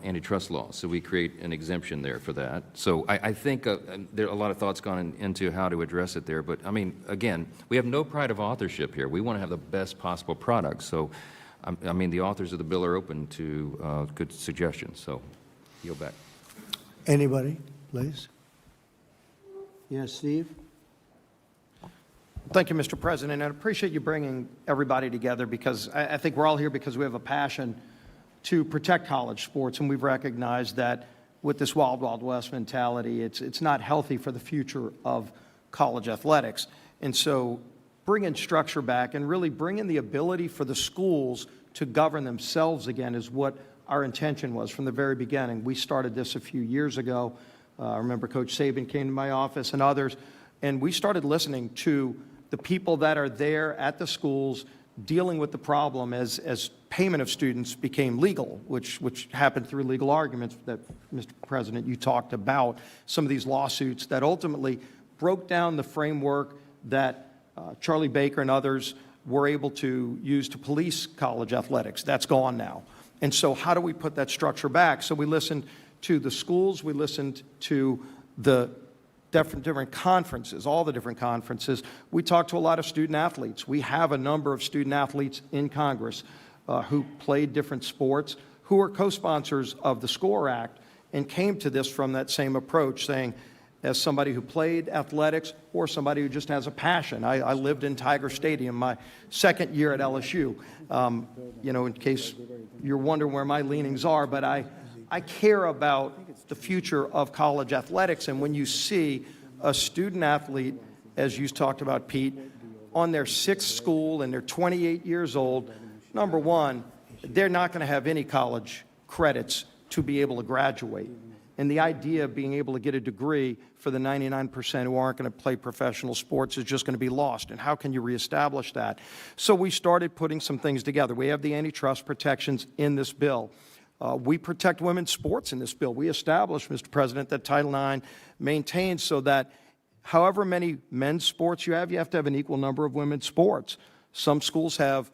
antitrust laws. So we create an exemption there for that. So I think there are a lot of thoughts gone into how to address it there. But I mean, again, we have no pride of authorship here. We want to have the best possible product. So, I mean, the authors of the bill are open to good suggestions. So, yield back. Anybody, please? Yes, Steve? Thank you, Mr. President. I appreciate you bringing everybody together, because I think we're all here because we have a passion to protect college sports, and we've recognized that with this Wild Wild West mentality, it's not healthy for the future of college athletics. And so bringing structure back and really bringing the ability for the schools to govern themselves again is what our intention was from the very beginning. We started this a few years ago. I remember Coach Saban came to my office and others, and we started listening to the people that are there at the schools dealing with the problem as payment of students became legal, which happened through legal arguments that, Mr. President, you talked about, some of these lawsuits that ultimately broke down the framework that Charlie Baker and others were able to use to police college athletics. That's gone now. And so how do we put that structure back? So we listened to the schools, we listened to the different conferences, all the different conferences. We talked to a lot of student athletes. We have a number of student athletes in Congress who played different sports, who are co-sponsors of the SCORE Act, and came to this from that same approach, saying, as somebody who played athletics or somebody who just has a passion. I lived in Tiger Stadium my second year at LSU. You know, in case you're wondering where my leanings are, but I care about the future of college athletics. And when you see a student athlete, as you talked about, Pete, on their sixth school and they're 28 years old, number one, they're not going to have any college credits to be able to graduate. And the idea of being able to get a degree for the 99% who aren't going to play professional sports is just going to be lost. And how can you reestablish that? So we started putting some things together. We have the antitrust protections in this bill. We protect women's sports in this bill. We established, Mr. President, that Title IX maintains so that however many men's sports you have to have an equal number of women's sports. Some schools have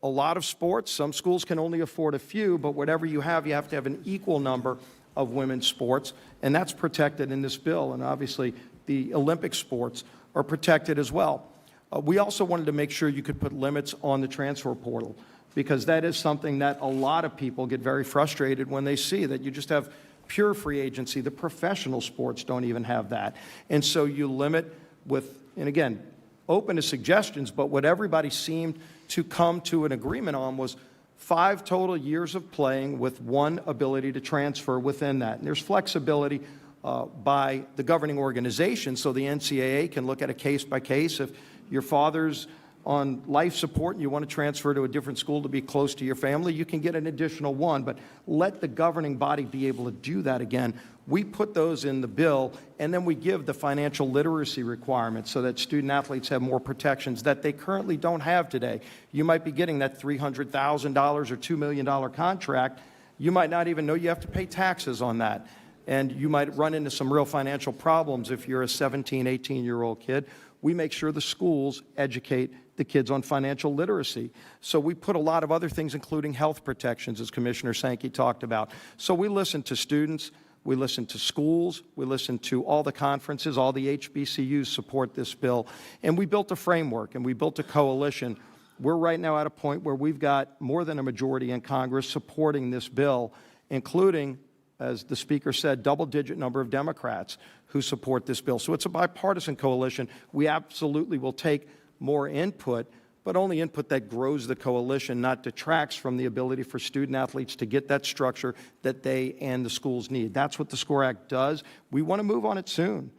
a lot of sports. Some schools can only afford a few, but whatever you have to have an equal number of women's sports, and that's protected in this bill. And obviously, the Olympic sports are protected as well. We also wanted to make sure you could put limits on the transfer portal, because that is something that a lot of people get very frustrated when they see, that you just have pure free agency. The professional sports don't even have that. And so you limit with, and again, open to suggestions, but what everybody seemed to come to an agreement on was 5 total years of playing with 1 ability to transfer within that. And there's flexibility by the governing organization, so the NCAA can look at a case by case. If your father's on life support and you want to transfer to a different school to be close to your family, you can get an additional 1, but let the governing body be able to do that again. We put those in the bill, and then we give the financial literacy requirements so that student athletes have more protections that they currently don't have today. You might be getting that $300,000 or $2 million contract. You might not even know you have to pay taxes on that. And you might run into some real financial problems if you're a 17, 18-year-old kid. We make sure the schools educate the kids on financial literacy. So we put a lot of other things, including health protections, as Commissioner Sankey talked about. So we listen to students, we listen to schools, we listen to all the conferences, all the HBCUs support this bill, and we built a framework and we built a coalition. We're right now at a point where we've got more than a majority in Congress supporting this bill, including, as the Speaker said, double-digit number of Democrats who support this bill. So it's a bipartisan coalition. We absolutely will take more input, but only input that grows the coalition, not detracts from the ability for student athletes to get that structure that they and the schools need. That's what the SCORE Act does. We want to move on it soon,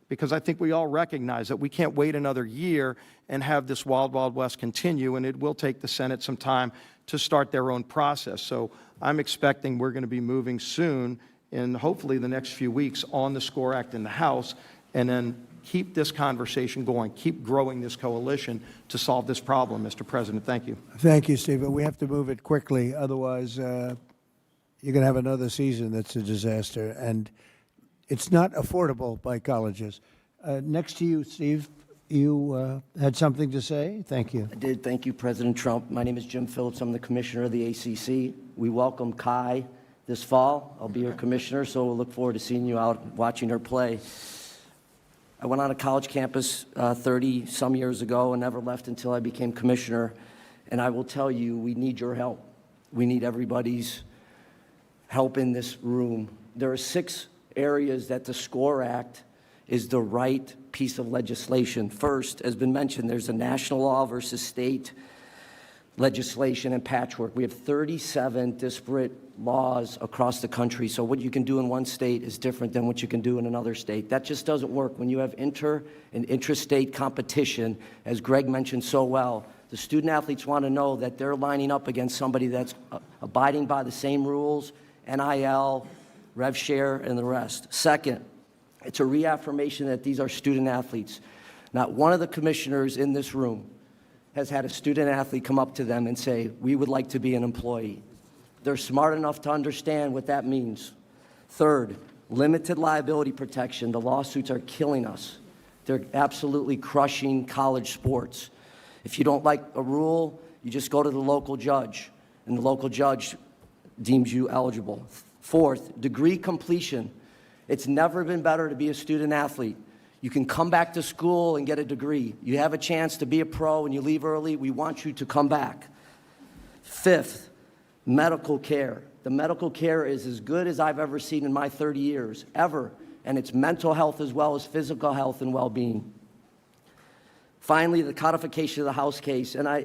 because I think we all recognize that we can't wait another year and have this wild, wild west continue, and it will take the Senate some time to start their own process. So I'm expecting we're going to be moving soon, in hopefully the next few weeks, on the SCORE Act in the House, and then keep this conversation going, keep growing this coalition to solve this problem, Mr. President. Thank you. Thank you, Stephen. We have to move it quickly. Otherwise, you're going to have another season that's a disaster. And it's not affordable by colleges. Next to you, Steve, you had something to say? Thank you. I did. Thank you, President Trump. My name is Jim Phillips. I'm the commissioner of the ACC. We welcome Kai this fall. I'll be your commissioner, so we'll look forward to seeing you out watching her play. I went on a college campus 30-some years ago and never left until I became commissioner. And I will tell you, we need your help. We need everybody's help in this room. There are 6 areas that the SCORE Act is the right piece of legislation. First, as been mentioned, there's a national law versus state legislation and patchwork. We have 37 disparate laws across the country, so what you can do in one state is different than what you can do in another state. That just doesn't work. When you have inter- and intrastate competition, as Greg mentioned so well, the student athletes want to know that they're lining up against somebody that's abiding by the same rules, NIL, rev share, and the rest. Second, it's a reaffirmation that these are student athletes. Not one of the commissioners in this room has had a student athlete come up to them and say, we would like to be an employee. They're smart enough to understand what that means. Third, limited liability protection. The lawsuits are killing us. They're absolutely crushing college sports. If you don't like a rule, you just go to the local judge, and the local judge deems you eligible. Fourth, degree completion. It's never been better to be a student athlete. You can come back to school and get a degree. You have a chance to be a pro and you leave early. We want you to come back. Fifth, medical care. The medical care is as good as I've ever seen in my 30 years, ever. And it's mental health as well as physical health and well-being. Finally, the codification of the House case. And I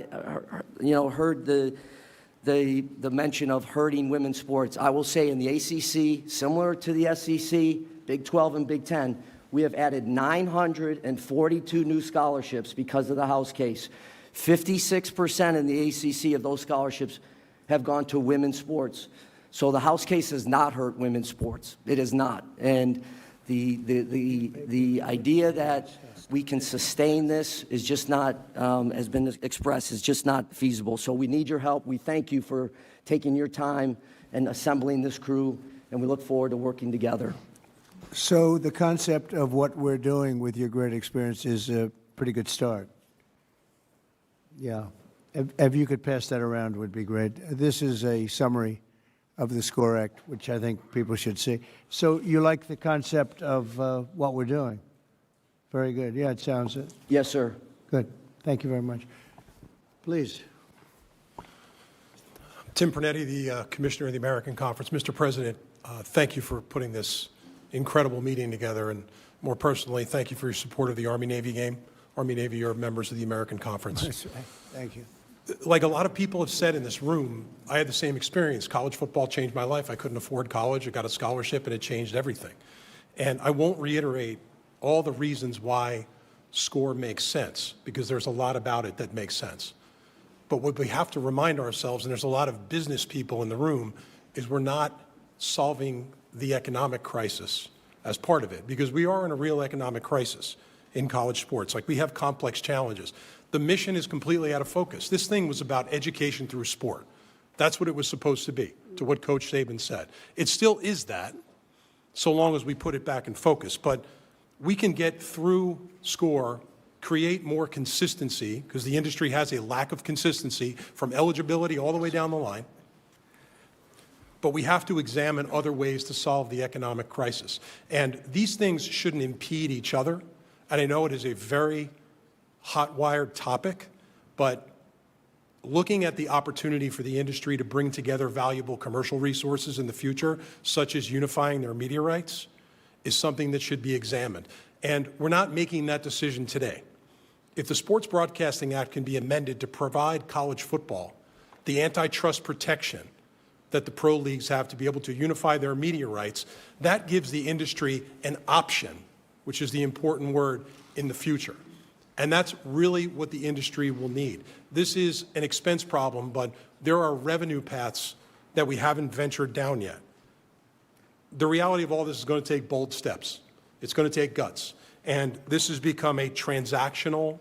heard the mention of hurting women's sports. I will say in the ACC, similar to the SEC, Big 12 and Big 10, we have added 942 new scholarships because of the House case. 56% in the ACC of those scholarships have gone to women's sports. So the House case has not hurt women's sports. It has not. And the idea that we can sustain this is just not, has been expressed, is just not feasible. So we need your help. We thank you for taking your time and assembling this crew, and we look forward to working together. So the concept of what we're doing with your great experience is a pretty good start. Yeah. If you could pass that around would be great. This is a summary of the SCORE Act, which I think people should see. So you like the concept of what we're doing? Very good. Yeah, it sounds it. Yes, sir. Good. Thank you very much. Please. Tim Pernetti, the Commissioner of the American Conference. Mr. President, thank you for putting this incredible meeting together, and more personally, thank you for your support of the Army-Navy game. Army-Navy are members of the American Conference. Thank you. Like a lot of people have said in this room, I had the same experience. College football changed my life. I couldn't afford college. I got a scholarship, and it changed everything. And I won't reiterate all the reasons why SCORE makes sense, because there's a lot about it that makes sense. But what we have to remind ourselves, and there's a lot of business people in the room, is we're not solving the economic crisis as part of it, because we are in a real economic crisis in college sports. Like, we have complex challenges. The mission is completely out of focus. This thing was about education through sport. That's what it was supposed to be, to what Coach Saban said. It still is that, so long as we put it back in focus. But we can get through SCORE, create more consistency, because the industry has a lack of consistency from eligibility all the way down the line. But we have to examine other ways to solve the economic crisis. And these things shouldn't impede each other. And I know it is a very hot-wired topic, but looking at the opportunity for the industry to bring together valuable commercial resources in the future, such as unifying their media rights, is something that should be examined. And we're not making that decision today. If the Sports Broadcasting Act can be amended to provide college football the antitrust protection that the pro leagues have to be able to unify their media rights, that gives the industry an option, which is the important word, in the future. And that's really what the industry will need. This is an expense problem, but there are revenue paths that we haven't ventured down yet. The reality of all this is going to take bold steps. It's going to take guts. And this has become a transactional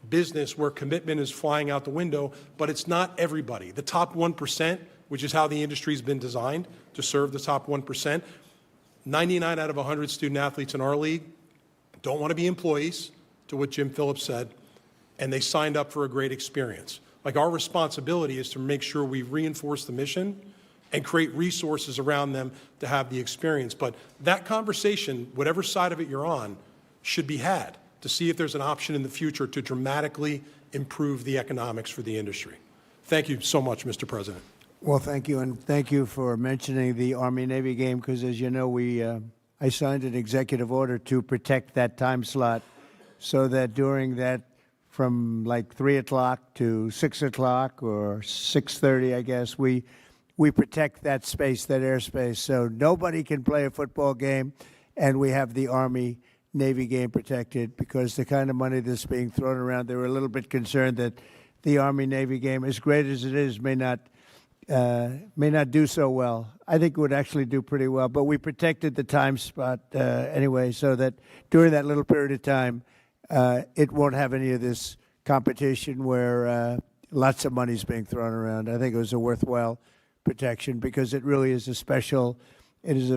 business where commitment is flying out the window, but it's not everybody. The top 1%, which is how the industry has been designed to serve the top 1%, 99 out of 100 student athletes in our league don't want to be employees, to what Jim Phillips said, and they signed up for a great experience. Like, our responsibility is to make sure we reinforce the mission and create resources around them to have the experience. But that conversation, whatever side of it you're on, should be had to see if there's an option in the future to dramatically improve the economics for the industry. Thank you so much, Mr. President. Well, thank you, and thank you for mentioning the Army-Navy game, because as you know, I signed an executive order to protect that time slot so that during that, from like 3 o'clock to 6 o'clock or 6:30, I guess, we protect that space, that airspace, so nobody can play a football game, and we have the Army-Navy game protected, because the kind of money that's being thrown around, they were a little bit concerned that the Army-Navy game, as great as it is, may not do so well. I think it would actually do pretty well, but we protected the time spot anyway, so that during that little period of time, it won't have any of this competition where lots of money is being thrown around. I think it was a worthwhile protection, because it really is a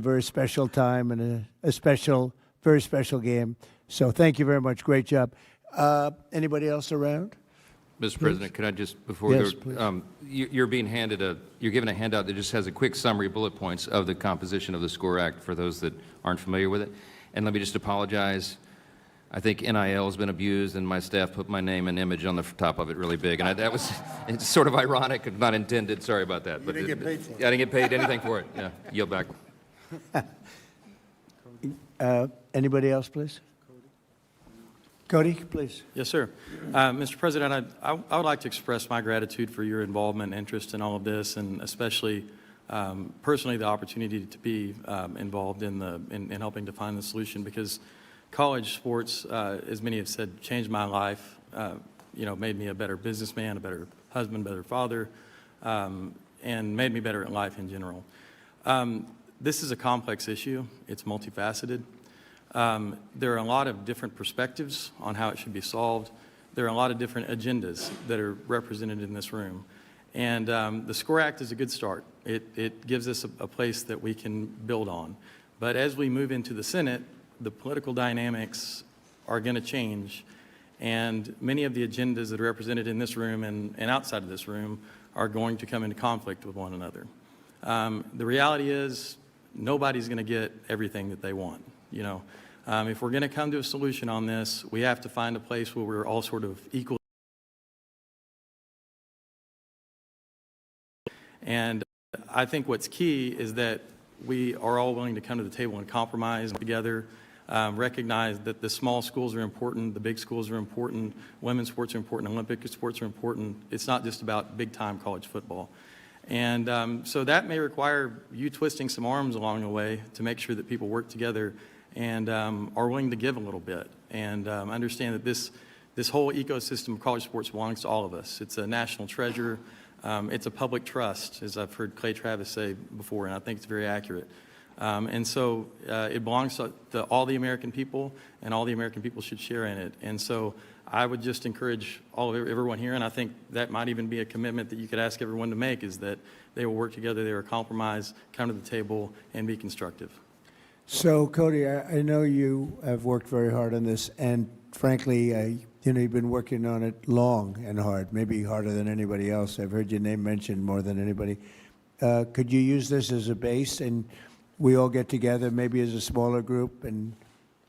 very special time and a special, very special game. So thank you very much. Great job. Anybody else around? Mr. President, could I just, before Yes, we go, you're given a handout that just has a quick summary, bullet points of the composition of the SCORE Act for those that aren't familiar with it. And let me just apologize. I think NIL has been abused, and my staff put my name and image on the top of it really big. And that was, it's sort of ironic, not intended. Sorry about that. You didn't get paid for it. Yeah, I didn't get paid anything for it. Yeah, yield back. Anybody else, please? Cody, please. Yes, sir. Mr. President, I would like to express my gratitude for your involvement and interest in all of this, and especially personally the opportunity to be involved in helping to find the solution, because college sports, as many have said, changed my life, made me a better businessman, a better husband, better father, and made me better at life in general. This is a complex issue. It's multifaceted. There are a lot of different perspectives on how it should be solved. There are a lot of different agendas that are represented in this room. And the SCORE Act is a good start. It gives us a place that we can build on. But as we move into the Senate, the political dynamics are going to change, and many of the agendas that are represented in this room and outside of this room are going to come into conflict with one another. The reality is nobody's going to get everything that they want. You know, if we're going to come to a solution on this, we have to find a place where we're all sort of equal. And I think what's key is that we are all willing to come to the table and compromise together, recognize that the small schools are important, the big schools are important, women's sports are important, Olympic sports are important. It's not just about big-time college football. And so that may require you twisting some arms along the way to make sure that people work together and are willing to give a little bit and understand that this whole ecosystem of college sports belongs to all of us. It's a national treasure. It's a public trust, as I've heard Clay Travis say before, and I think it's very accurate. And so it belongs to all the American people, and all the American people should share in it. And so I would just encourage everyone here, and I think that might even be a commitment that you could ask everyone to make, is that they will work together, they will compromise, come to the table, and be constructive. So, Cody, I know you have worked very hard on this, and frankly, you've been working on it long and hard, maybe harder than anybody else. I've heard your name mentioned more than anybody. Could you use this as a base, and we all get together, maybe as a smaller group, and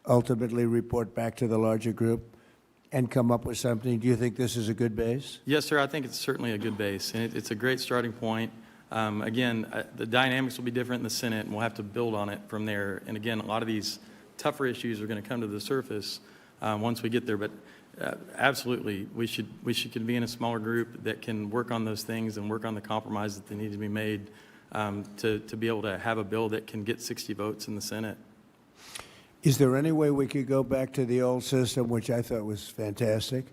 ultimately report back to the larger group and come up with something? Do you think this is a good base? Yes, sir. I think it's certainly a good base, and it's a great starting point. Again, the dynamics will be different in the Senate, and we'll have to build on it from there. And again, a lot of these tougher issues are going to come to the surface once we get there. But absolutely, we should convene a smaller group that can work on those things and work on the compromises that need to be made to be able to have a bill that can get 60 votes in the Senate. Is there any way we could go back to the old system, which I thought was fantastic,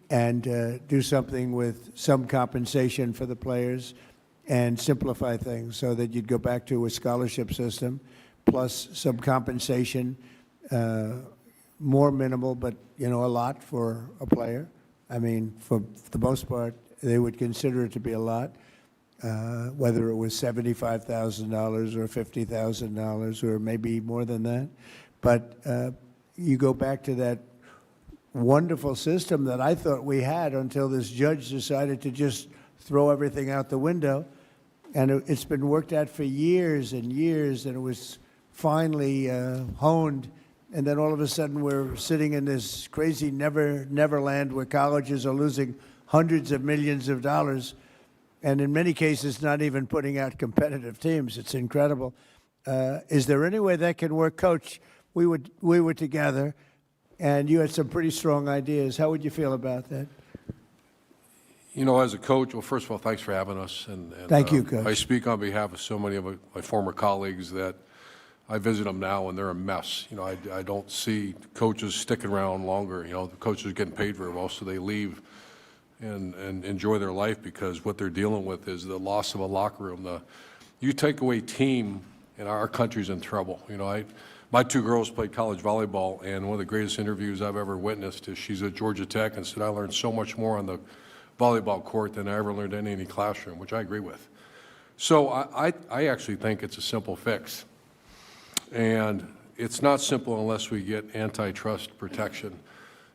and do something with some compensation for the players and simplify things so that you'd go back to a scholarship system plus some compensation, more minimal, but, a lot for a player? I mean, for the most part, they would consider it to be a lot, whether it was $75,000 or $50,000 or maybe more than that. But you go back to that wonderful system that I thought we had until this judge decided to just throw everything out the window. And it's been worked at for years and years, and it was finally honed. And then all of a sudden we're sitting in this crazy neverland where colleges are losing hundreds of millions of dollars, and in many cases not even putting out competitive teams. It's incredible. Is there any way that can work? Coach, we were together, and you had some pretty strong ideas. How would you feel about that? As a coach, well, first of all, thanks for having us. And Thank you, Coach. I speak on behalf of so many of my former colleagues that I visit them now, and they're a mess. I don't see coaches sticking around longer. The coaches are getting paid very well, so they leave and enjoy their life, because what they're dealing with is the loss of a locker room. You take away team, and our country's in trouble. My two girls played college volleyball, and one of the greatest interviews I've ever witnessed is she's at Georgia Tech and said, I learned so much more on the volleyball court than I ever learned in any classroom, which I agree with. So I actually think it's a simple fix. And it's not simple unless we get antitrust protection,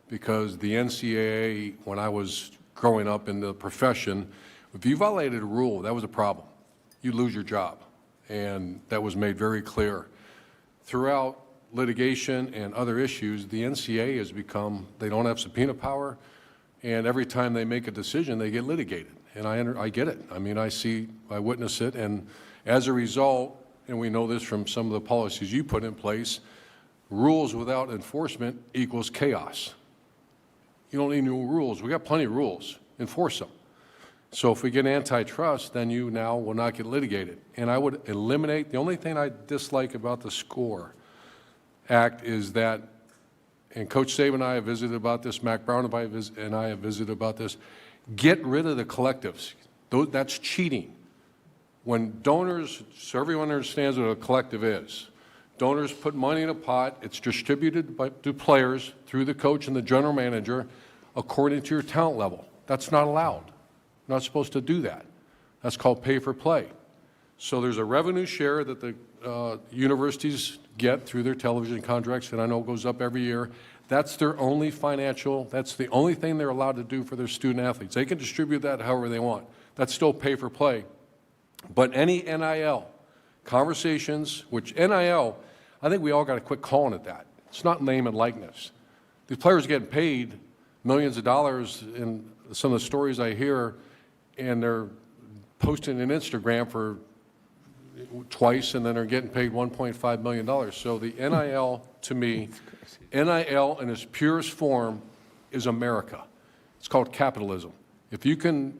because the NCAA, when I was growing up in the profession, if you violated a rule, that was a problem. You lose your job. And that was made very clear. Throughout litigation and other issues, the NCAA has become, they don't have subpoena power, and every time they make a decision, they get litigated. And I get it. I mean, I witness it, and as a result, and we know this from some of the policies you put in place, rules without enforcement equals chaos. You don't need new rules. We got plenty of rules. Enforce them. So if we get antitrust, then you now will not get litigated. And I would eliminate, the only thing I dislike about the SCORE Act is that, and Coach Saban and I have visited about this, Mac Brown and I have visited about this, get rid of the collectives. That's cheating. When donors, so everyone understands what a collective is, donors put money in a pot, it's distributed to players through the coach and the general manager according to your talent level. That's not allowed. You're not supposed to do that. That's called pay for play. So there's a revenue share that the universities get through their television contracts, and I know it goes up every year. That's their only financial, that's the only thing they're allowed to do for their student athletes. They can distribute that however they want. That's still pay for play. But any NIL conversations, which NIL, I think we all got to quit calling it that. It's not name and likeness. These players are getting paid millions of dollars in some of the stories I hear, and they're posting on Instagram for twice, and then they're getting paid $1.5 million. So the NIL, to me, NIL in its purest form is America. It's called capitalism. If you can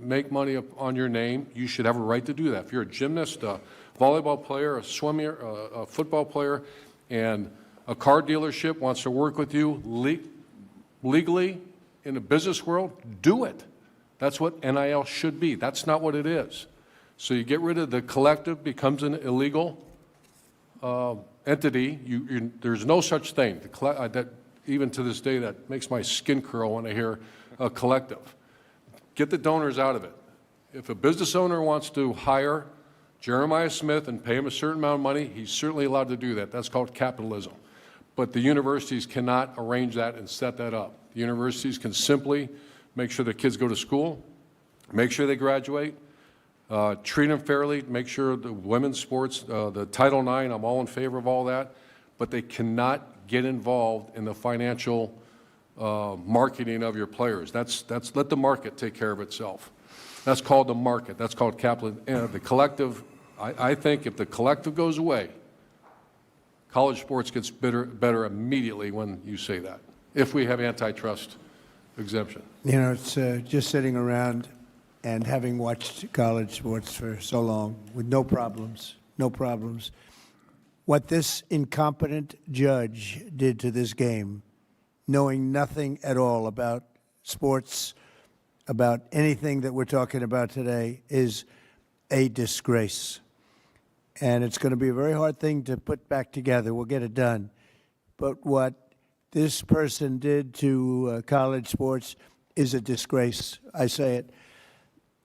make money on your name, you should have a right to do that. If you're a gymnast, a volleyball player, a swimmer, a football player, and a car dealership wants to work with you legally in the business world, do it. That's what NIL should be. That's not what it is. So you get rid of the collective, becomes an illegal entity. There's no such thing. That, even to this day, that makes my skin curl when I hear a collective. Get the donors out of it. If a business owner wants to hire Jeremiah Smith and pay him a certain amount of money, he's certainly allowed to do that. That's called capitalism. But the universities cannot arrange that and set that up. The universities can simply make sure the kids go to school, make sure they graduate, treat them fairly, make sure the women's sports, the Title IX, I'm all in favor of all that, but they cannot get involved in the financial marketing of your players. That's let the market take care of itself. That's called the market. That's called capitalism. And the collective, I think if the collective goes away, college sports gets better immediately when you say that, if we have antitrust exemption. You know, it's just sitting around and having watched college sports for so long with no problems, what this incompetent judge did to this game, knowing nothing at all about sports, about anything that we're talking about today, is a disgrace. And it's going to be a very hard thing to put back together. We'll get it done. But what this person did to college sports is a disgrace. I say it.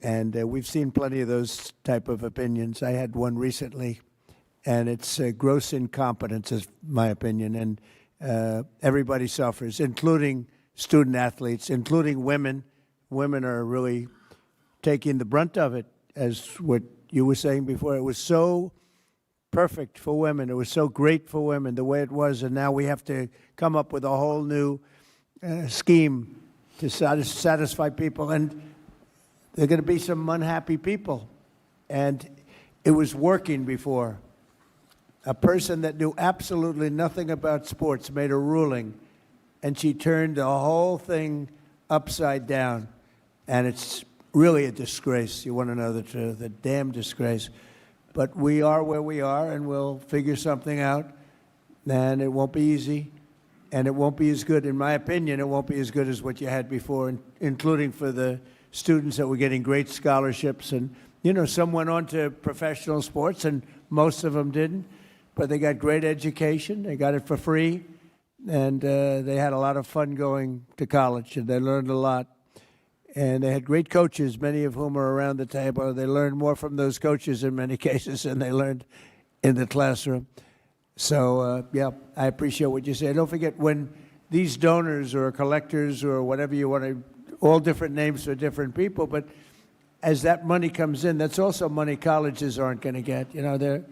And we've seen plenty of those type of opinions. I had one recently, and it's gross incompetence, is my opinion. And everybody suffers, including student athletes, including women. Women are really taking the brunt of it, as what you were saying before. It was so perfect for women. It was so great for women, the way it was, and now we have to come up with a whole new scheme to satisfy people. And there are going to be some unhappy people. And it was working before. A person that knew absolutely nothing about sports made a ruling, and she turned the whole thing upside down. And it's really a disgrace. You want to know the truth, a damn disgrace. But we are where we are, and we'll figure something out. And it won't be easy, and it won't be as good, in my opinion, it won't be as good as what you had before, including for the students that were getting great scholarships. And, you know, some went on to professional sports, and most of them didn't. But they got great education. They got it for free. And they had a lot of fun going to college, and they learned a lot. And they had great coaches, many of whom are around the table. They learned more from those coaches in many cases than they learned in the classroom. So, yeah, I appreciate what you say. Don't forget, when these donors or collectors or whatever you want to, all different names for different people, but as that money comes in, that's also money colleges aren't going to get. You know, they're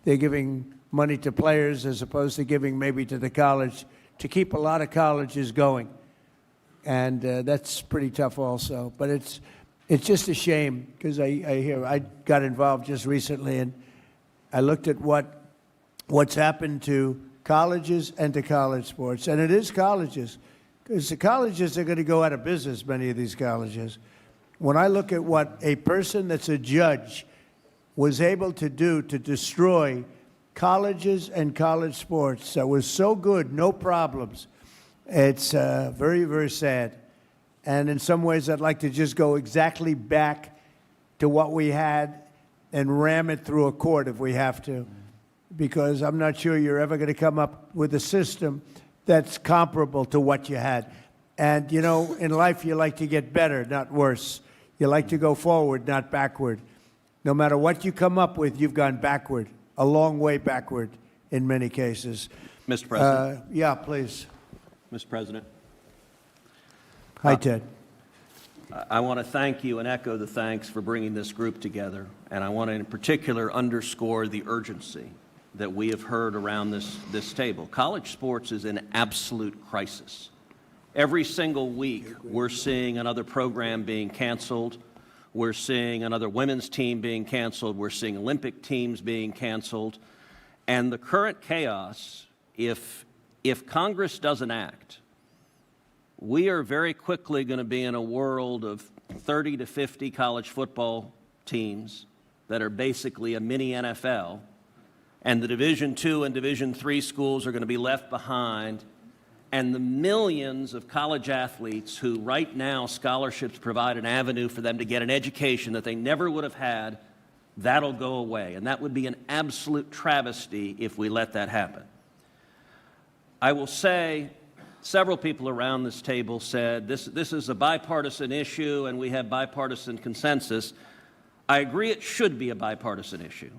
giving money to players as opposed to giving maybe to the college to keep a lot of colleges going. And that's pretty tough also. But it's just a shame, because I got involved just recently, and I looked at what's happened to colleges and to college sports. And it is colleges, because the colleges are going to go out of business, many of these colleges. When I look at what a person that's a judge was able to do to destroy colleges and college sports that was so good, no problems, it's very, very sad. And in some ways, I'd like to just go exactly back to what we had and ram it through a court if we have to, because I'm not sure you're ever going to come up with a system that's comparable to what you had. And, you know, in life, you like to get better, not worse. You like to go forward, not backward. No matter what you come up with, you've gone backward, a long way backward. in many cases. Mr. President. Yeah, please. Mr. President. Hi, Ted. I want to thank you and echo the thanks for bringing this group together. And I want to in particular underscore the urgency that we have heard around this table. College sports is in absolute crisis. Every single week, we're seeing another program being canceled. We're seeing another women's team being canceled. We're seeing Olympic teams being canceled. And the current chaos, if Congress doesn't act, we are very quickly going to be in a world of 30 to 50 college football teams that are basically a mini NFL, and the Division II and Division III schools are going to be left behind, and the millions of college athletes who right now scholarships provide an avenue for them to get an education that they never would have had, that'll go away. And that would be an absolute travesty if we let that happen. I will say, several people around this table said this is a bipartisan issue and we have bipartisan consensus. I agree it should be a bipartisan issue,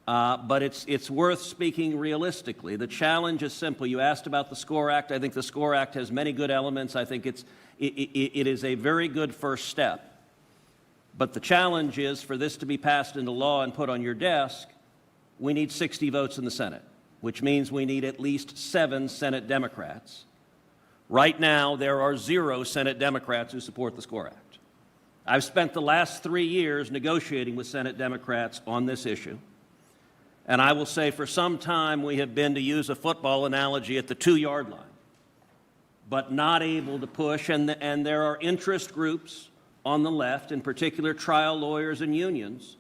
but it's worth speaking realistically. The challenge is simple. You asked about the SCORE Act. I think the SCORE Act has many good elements. I think it is a very good first step. But the challenge is for this to be passed into law and put on your desk, we need 60 votes in the Senate, which means we need at least 7 Senate Democrats. Right now, there are 0 Senate Democrats who support the SCORE Act. I've spent the last 3 years negotiating with Senate Democrats on this issue. And I will say for some time we have been, to use a football analogy, at the 2-yard line, but not able to push. And there are interest groups on the left, in particular trial lawyers and unions,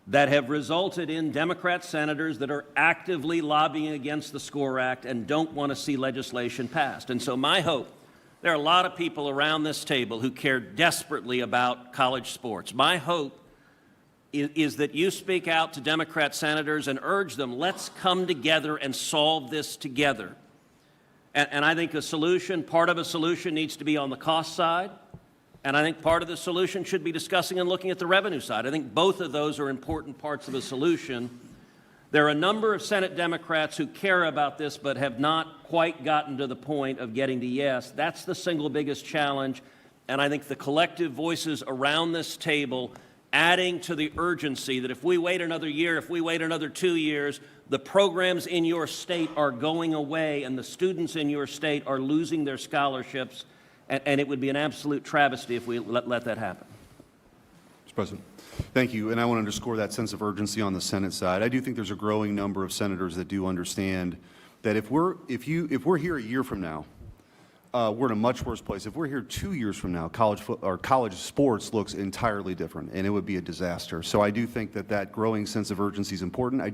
that have resulted in Democrat senators that are actively lobbying against the SCORE Act and don't want to see legislation passed. And so my hope, there are a lot of people around this table who care desperately about college sports. My hope is that you speak out to Democrat senators and urge them, let's come together and solve this together. And I think part of a solution needs to be on the cost side. And I think part of the solution should be discussing and looking at the revenue side. I think both of those are important parts of a solution. There are a number of Senate Democrats who care about this but have not quite gotten to the point of getting to yes. That's the single biggest challenge. And I think the collective voices around this table adding to the urgency that if we wait another year, if we wait another 2 years, the programs in your state are going away and the students in your state are losing their scholarships. And it would be an absolute travesty if we let that happen. Mr. President, thank you. And I want to underscore that sense of urgency on the Senate side. I do think there's a growing number of senators that do understand that if we're here a year from now, we're in a much worse place. If we're here 2 years from now, college sports looks entirely different, and it would be a disaster. So I do think that growing sense of urgency is important. I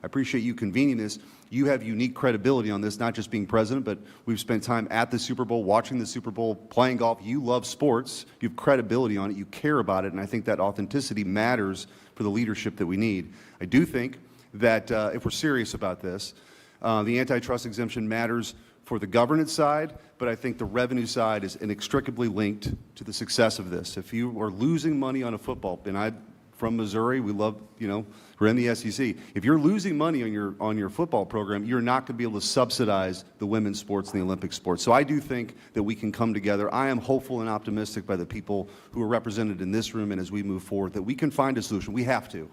appreciate you convening this. You have unique credibility on this, not just being president, but we've spent time at the Super Bowl, watching the Super Bowl, playing golf. You love sports. You have credibility on it. You care about it, and I think that authenticity matters for the leadership that we need. I do think that if we're serious about this, the antitrust exemption matters for the governance side, but I think the revenue side is inextricably linked to the success of this. If you are losing money on a football, and I'm from Missouri, we love, we're in the SEC. If you're losing money on your football program, you're not going to be able to subsidize the women's sports and the Olympic sports. So I do think that we can come together. I am hopeful and optimistic by the people who are represented in this room and as we move forward that we can find a solution. We have to.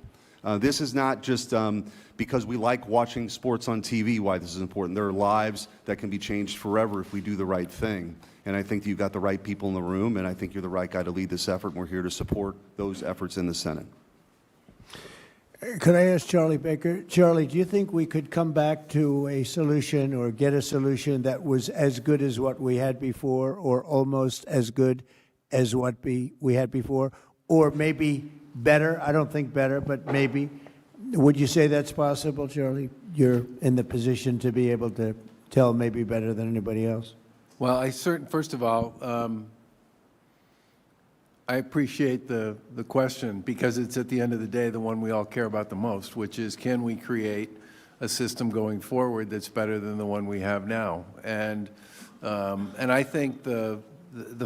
This is not just because we like watching sports on TV why this is important. There are lives that can be changed forever if we do the right thing. And I think you've got the right people in the room, and I think you're the right guy to lead this effort, and we're here to support those efforts in the Senate. Could I ask Charlie Baker? Charlie, do you think we could come back to a solution or get a solution that was as good as what we had before or almost as good as what we had before? Or maybe better? I don't think better, but maybe. Would you say that's possible, Charlie? You're in the position to be able to tell maybe better than anybody else. Well, first of all, I appreciate the question because it's at the end of the day the one we all care about the most, which is can we create a system going forward that's better than the one we have now? And I think the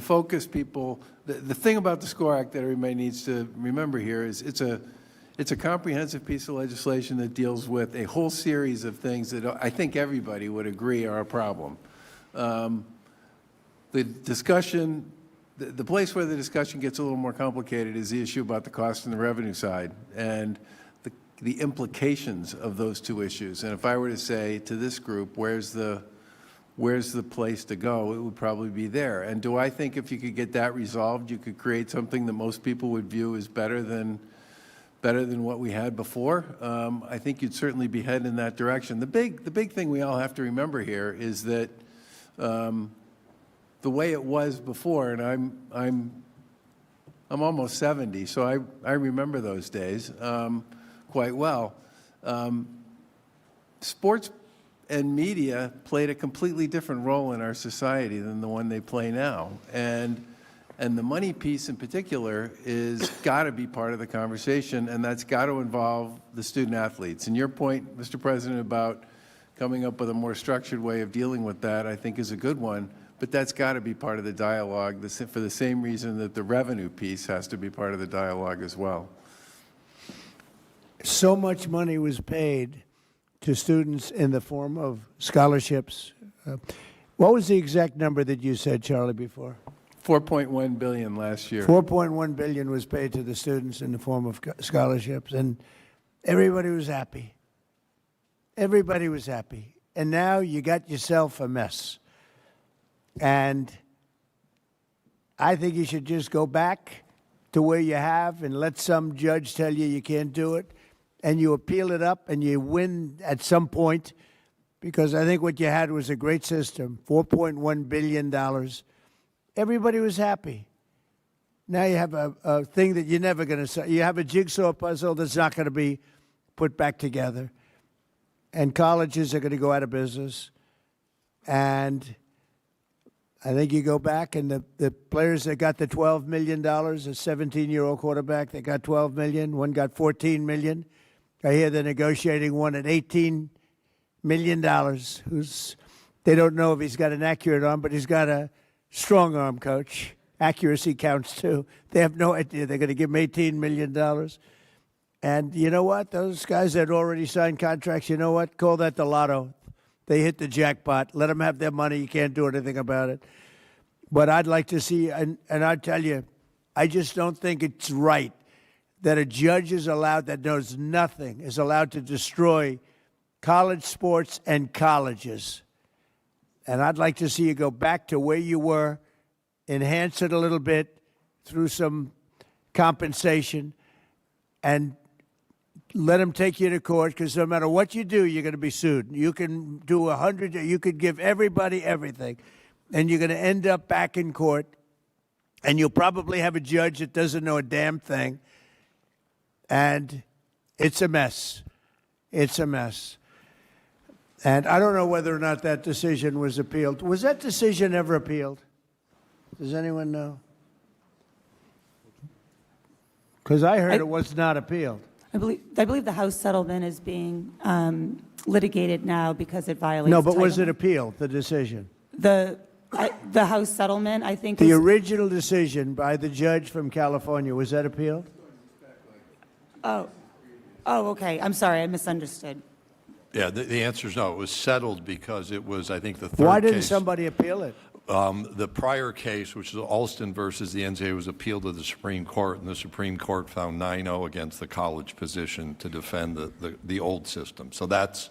focus people, the thing about the SCORE Act that everybody needs to remember here is it's it's a comprehensive piece of legislation that deals with a whole series of things that I think everybody would agree are a problem. The discussion, the place where the discussion gets a little more complicated is the issue about the cost and the revenue side and the implications of those two issues. And if I were to say to this group, where's the place to go, it would probably be there. And do I think if you could get that resolved, you could create something that most people would view as better than what we had before? I think you'd certainly be heading in that direction. The big thing we all have to remember here is that the way it was before, and I'm almost 70, so I remember those days quite well. Sports and media played a completely different role in our society than the one they play now. And the money piece in particular is got to be part of the conversation, and that's got to involve the student athletes. And your point, Mr. President, about coming up with a more structured way of dealing with that, I think is a good one, but that's got to be part of the dialogue for the same reason that the revenue piece has to be part of the dialogue as well. So much money was paid to students in the form of scholarships. What was the exact number that you said, Charlie, before? $4.1 billion last year. $4.1 billion was paid to the students in the form of scholarships, and everybody was happy. Everybody was happy. And now you got yourself a mess. And I think you should just go back to where you have and let some judge tell you can't do it, and you appeal it up and you win at some point, because I think what you had was a great system, $4.1 billion. Everybody was happy. Now you have a thing that you're never going to say. You have a jigsaw puzzle that's not going to be put back together. And colleges are going to go out of business. And I think you go back, and the players that got the $12 million, a 17-year-old quarterback that got $12 million, one got $14 million. I hear they're negotiating one at $18 million, they don't know if he's got an accurate arm, but he's got a strong arm, coach. Accuracy counts, too. They have no idea. They're going to give him $18 million. And you know what? Those guys that already signed contracts, you know what? Call that the lotto. They hit the jackpot. Let them have their money. You can't do anything about it. But I'd like to see, and I tell you, I just don't think it's right that a judge is allowed, that knows nothing, is allowed to destroy college sports and colleges. And I'd like to see you go back to where you were, enhance it a little bit through some compensation, and let them take you to court, because no matter what you do, you're going to be sued. You can do 100, you could give everybody everything, and you're going to end up back in court, and you'll probably have a judge that doesn't know a damn thing, and it's a mess. It's a mess. And I don't know whether or not that decision was appealed. Was that decision ever appealed? Does anyone know? Because I heard it was not appealed. I believe the House settlement is being litigated now because it violates No, but Title was it appealed, the decision? The House settlement, I think. The original decision by the judge from California, was that appealed? Oh, okay. I'm sorry. I misunderstood. Yeah, the answer is no. It was settled because it was, I think, the third case. Why didn't somebody appeal it? The prior case, which is Alston versus the NCAA, was appealed to the Supreme Court, and the Supreme Court found 9-0 against the college position to defend the old system. So that's,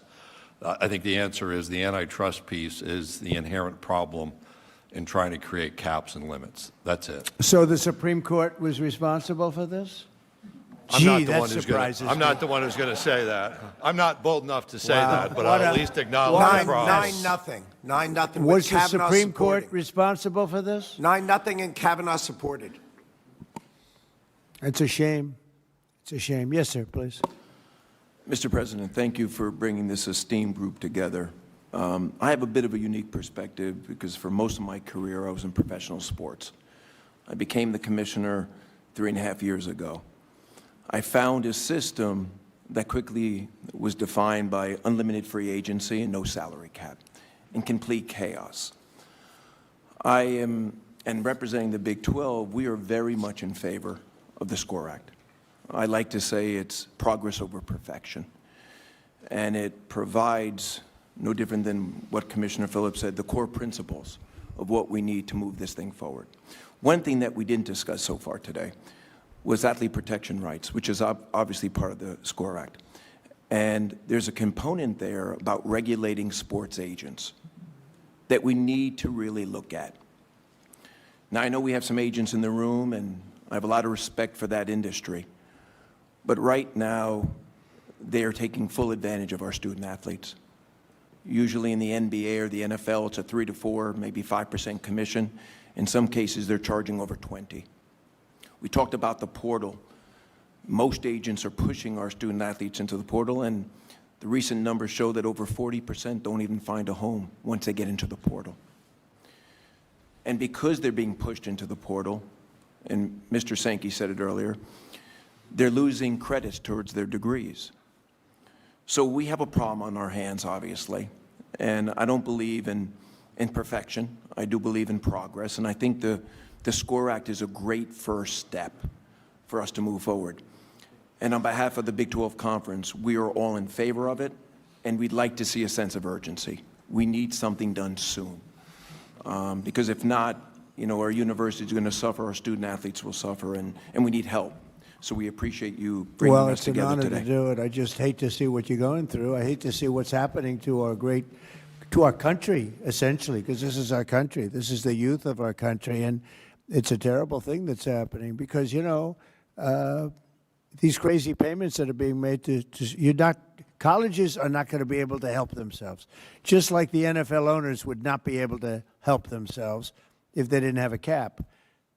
I think the answer is the antitrust piece is the inherent problem in trying to create caps and limits. That's it. So the Supreme Court was responsible for this? I'm not the one who's going to say that. I'm not bold enough to say that, but I'll at least acknowledge the process. 9-0. 9-0. Was the Supreme Court responsible for this? 9-0 and Kavanaugh supported. It's a shame. It's a shame. Yes, sir, please. Mr. President, thank you for bringing this esteemed group together. I have a bit of a unique perspective because for most of my career I was in professional sports. I became the commissioner 3.5 years ago. I found a system that quickly was defined by unlimited free agency and no salary cap, and complete chaos. I am, and representing the Big 12, we are very much in favor of the SCORE Act. I like to say it's progress over perfection. And it provides, no different than what Commissioner Phillips said, the core principles of what we need to move this thing forward. One thing that we didn't discuss so far today was athlete protection rights, which is obviously part of the SCORE Act. And there's a component there about regulating sports agents that we need to really look at. Now, I know we have some agents in the room, and I have a lot of respect for that industry. But right now, they are taking full advantage of our student athletes. Usually in the NBA or the NFL, it's a 3 to 4, maybe 5% commission. In some cases, they're charging over 20. We talked about the portal. Most agents are pushing our student athletes into the portal, and the recent numbers show that over 40% don't even find a home once they get into the portal. And because they're being pushed into the portal, and Mr. Sankey said it earlier, they're losing credits towards their degrees. So we have a problem on our hands, obviously, and I don't believe in perfection. I do believe in progress, and I think the SCORE Act is a great first step for us to move forward. And on behalf of the Big 12 Conference, we are all in favor of it, and we'd like to see a sense of urgency. We need something done soon, because if not, our university is going to suffer, our student athletes will suffer, and we need help. So we appreciate you bringing us together today. Well, it's an honor to do it. I just hate to see what you're going through. I hate to see what's happening to our country, essentially, because this is our country. This is the youth of our country, and it's a terrible thing that's happening because, these crazy payments that are being made colleges are not going to be able to help themselves. Just like the NFL owners would not be able to help themselves if they didn't have a cap.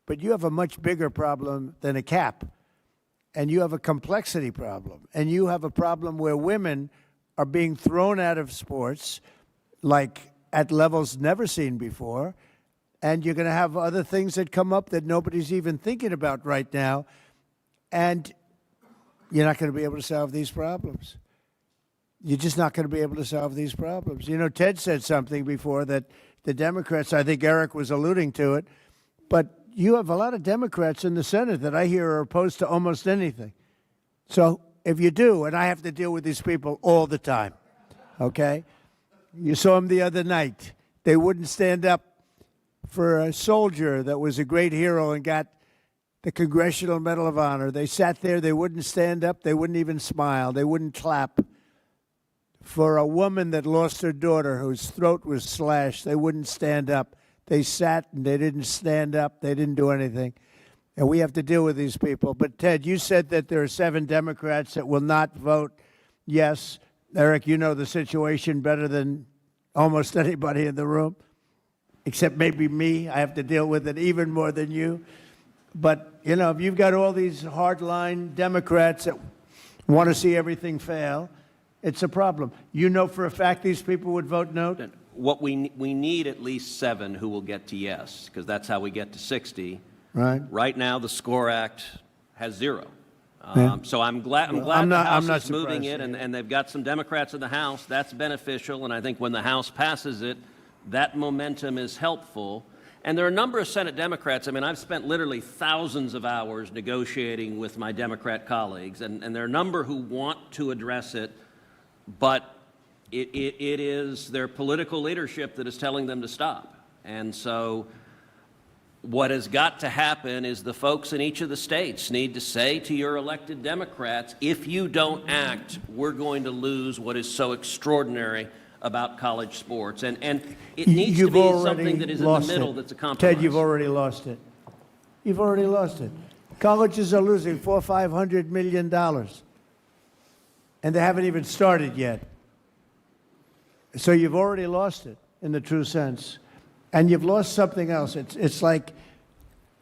But you have a much bigger problem than a cap. And you have a complexity problem. And you have a problem where women are being thrown out of sports, like at levels never seen before. And you're going to have other things that come up that nobody's even thinking about right now. And you're not going to be able to solve these problems. You're just not going to be able to solve these problems. Ted said something before that the Democrats, I think Eric was alluding to it, but you have a lot of Democrats in the Senate that I hear are opposed to almost anything. So if you do, and I have to deal with these people all the time, okay? You saw them the other night. They wouldn't stand up for a soldier that was a great hero and got the Congressional Medal of Honor. They sat there. They wouldn't stand up. They wouldn't even smile. They wouldn't clap. For a woman that lost her daughter whose throat was slashed, they wouldn't stand up. They sat and they didn't stand up. They didn't do anything. And we have to deal with these people. But, Ted, you said that there are 7 Democrats that will not vote yes. Eric, you know the situation better than almost anybody in the room, except maybe me. I have to deal with it even more than you. But, if you've got all these hardline Democrats that want to see everything fail, it's a problem. You know for a fact these people would vote no? What we need at least 7 who will get to yes, because that's how we get to 60. Right. Right now, the SCORE Act has 0. Yeah. So I'm glad I'm the not House is moving surprised, it, and they've got some Democrats in the House. That's beneficial, and I think when the House passes it, that momentum is helpful. And there are a number of Senate Democrats. I mean, I've spent literally thousands of hours negotiating with my Democrat colleagues, and there are a number who want to address it, but it is their political leadership that is telling them to stop. And so what has got to happen is the folks in each of the states need to say to your elected Democrats, if you don't act, we're going to lose what is so extraordinary about college sports. And it needs to be something that is in the middle that's a compromise. Ted, you've already lost it. You've already lost it. Colleges are losing $400-500 million. And they haven't even started yet. So you've already lost it in the true sense. And you've lost something else. It's like,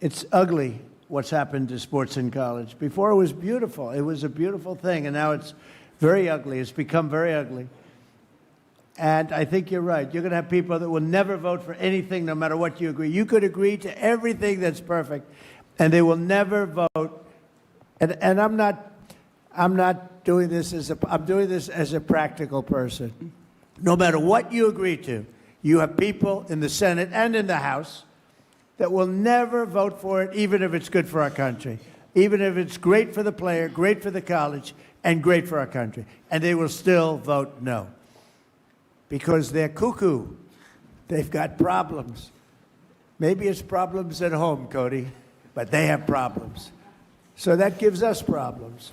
it's ugly what's happened to sports in college. Before it was beautiful. It was a beautiful thing. And now it's very ugly. It's become very ugly. And I think you're right. You're going to have people that will never vote for anything no matter what you agree. You could agree to everything that's perfect, and they will never vote. And I'm not doing this I'm doing this as a practical person. No matter what you agree to, you have people in the Senate and in the House that will never vote for it, even if it's good for our country. even if it's great for the player, great for the college, and great for our country. And they will still vote no because they're cuckoo. They've got problems. Maybe it's problems at home, Cody, but they have problems. So that gives us problems.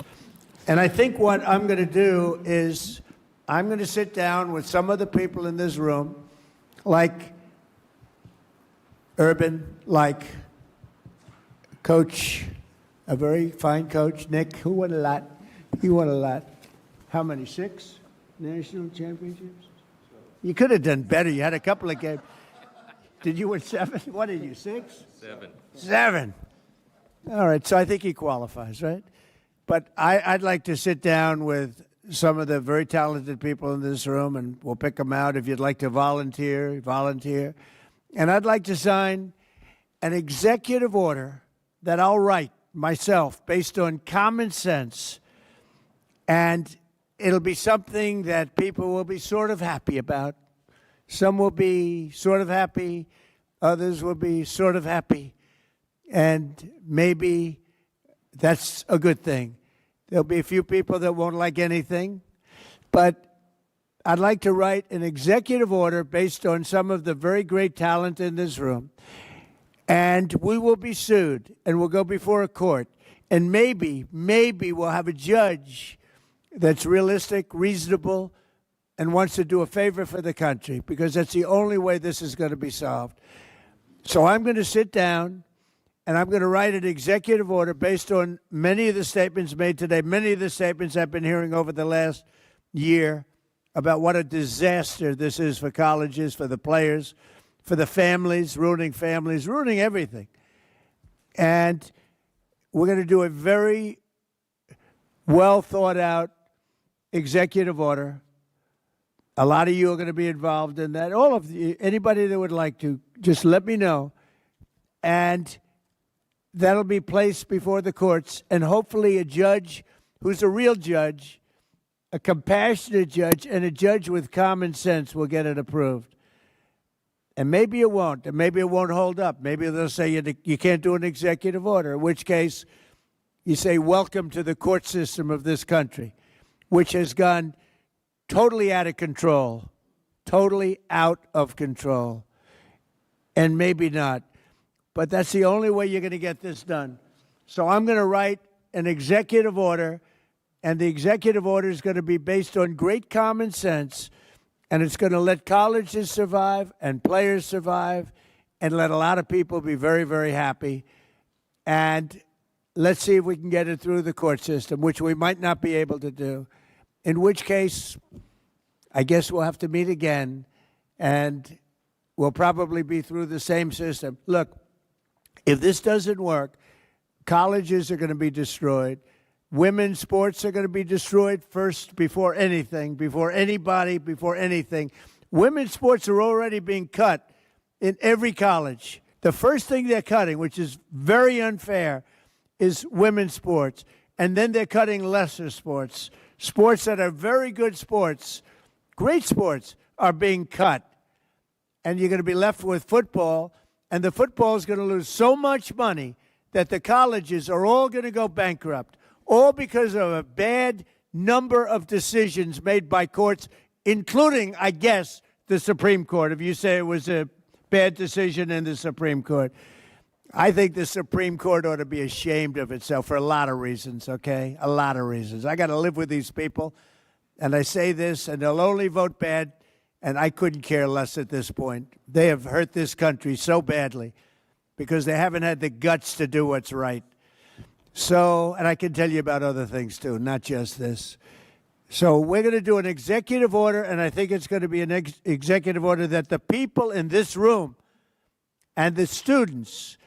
And I think what I'm going to do is I'm going to sit down with some of the people in this room, like Urban, like Coach, a very fine coach, Nick, who won a lot. He won a lot. How many? 6 national championships? You could have done better. You had a couple of games. Did you win 7? What did you, 6? 7. 7. All right, so I think he qualifies, right? But I'd like to sit down with some of the very talented people in this room, and we'll pick them out. If you'd like to volunteer, volunteer. And I'd like to sign an executive order that I'll write myself based on common sense. And it'll be something that people will be sort of happy about. Some will be sort of happy. Others will be sort of happy. And maybe that's a good thing. There'll be a few people that won't like anything. But I'd like to write an executive order based on some of the very great talent in this room. And we will be sued, and we'll go before a court. And maybe we'll have a judge that's realistic, reasonable, and wants to do a favor for the country, because that's the only way this is going to be solved. So I'm going to sit down, and I'm going to write an executive order based on many of the statements made today, many of the statements I've been hearing over the last year about what a disaster this is for colleges, for the players, for the families, ruining everything. And we're going to do a very well thought out executive order. A lot of you are going to be involved in that. All of you, anybody that would like to, just let me know. And that'll be placed before the courts, and hopefully a judge who's a real judge, a compassionate judge, and a judge with common sense will get it approved. And maybe it won't, and maybe it won't hold up. Maybe they'll say you can't do an executive order, in which case you say, welcome to the court system of this country, which has gone totally out of control, and maybe not. But that's the only way you're going to get this done. So I'm going to write an executive order, and the executive order is going to be based on great common sense, and it's going to let colleges survive and players survive and let a lot of people be very, very happy. And let's see if we can get it through the court system, which we might not be able to do, in which case I guess we'll have to meet again, and we'll probably be through the same system. Look, if this doesn't work, colleges are going to be destroyed. Women's sports are going to be destroyed first, before anything, before anybody, before anything. Women's sports are already being cut in every college. The first thing they're cutting, which is very unfair, is women's sports. And then they're cutting lesser sports. Sports that are very good sports, great sports, are being cut. And you're going to be left with football. And the football is going to lose so much money that the colleges are all going to go bankrupt, all because of a bad number of decisions made by courts, including, I guess, the Supreme Court. If you say it was a bad decision in the Supreme Court, I think the Supreme Court ought to be ashamed of itself for a lot of reasons, okay? A lot of reasons. I got to live with these people, and I say this, and they'll only vote bad, and I couldn't care less at this point. They have hurt this country so badly because they haven't had the guts to do what's right. So, and I can tell you about other things too, not just this. So we're going to do an executive order, and I think it's going to be an executive order that the people in this room and the students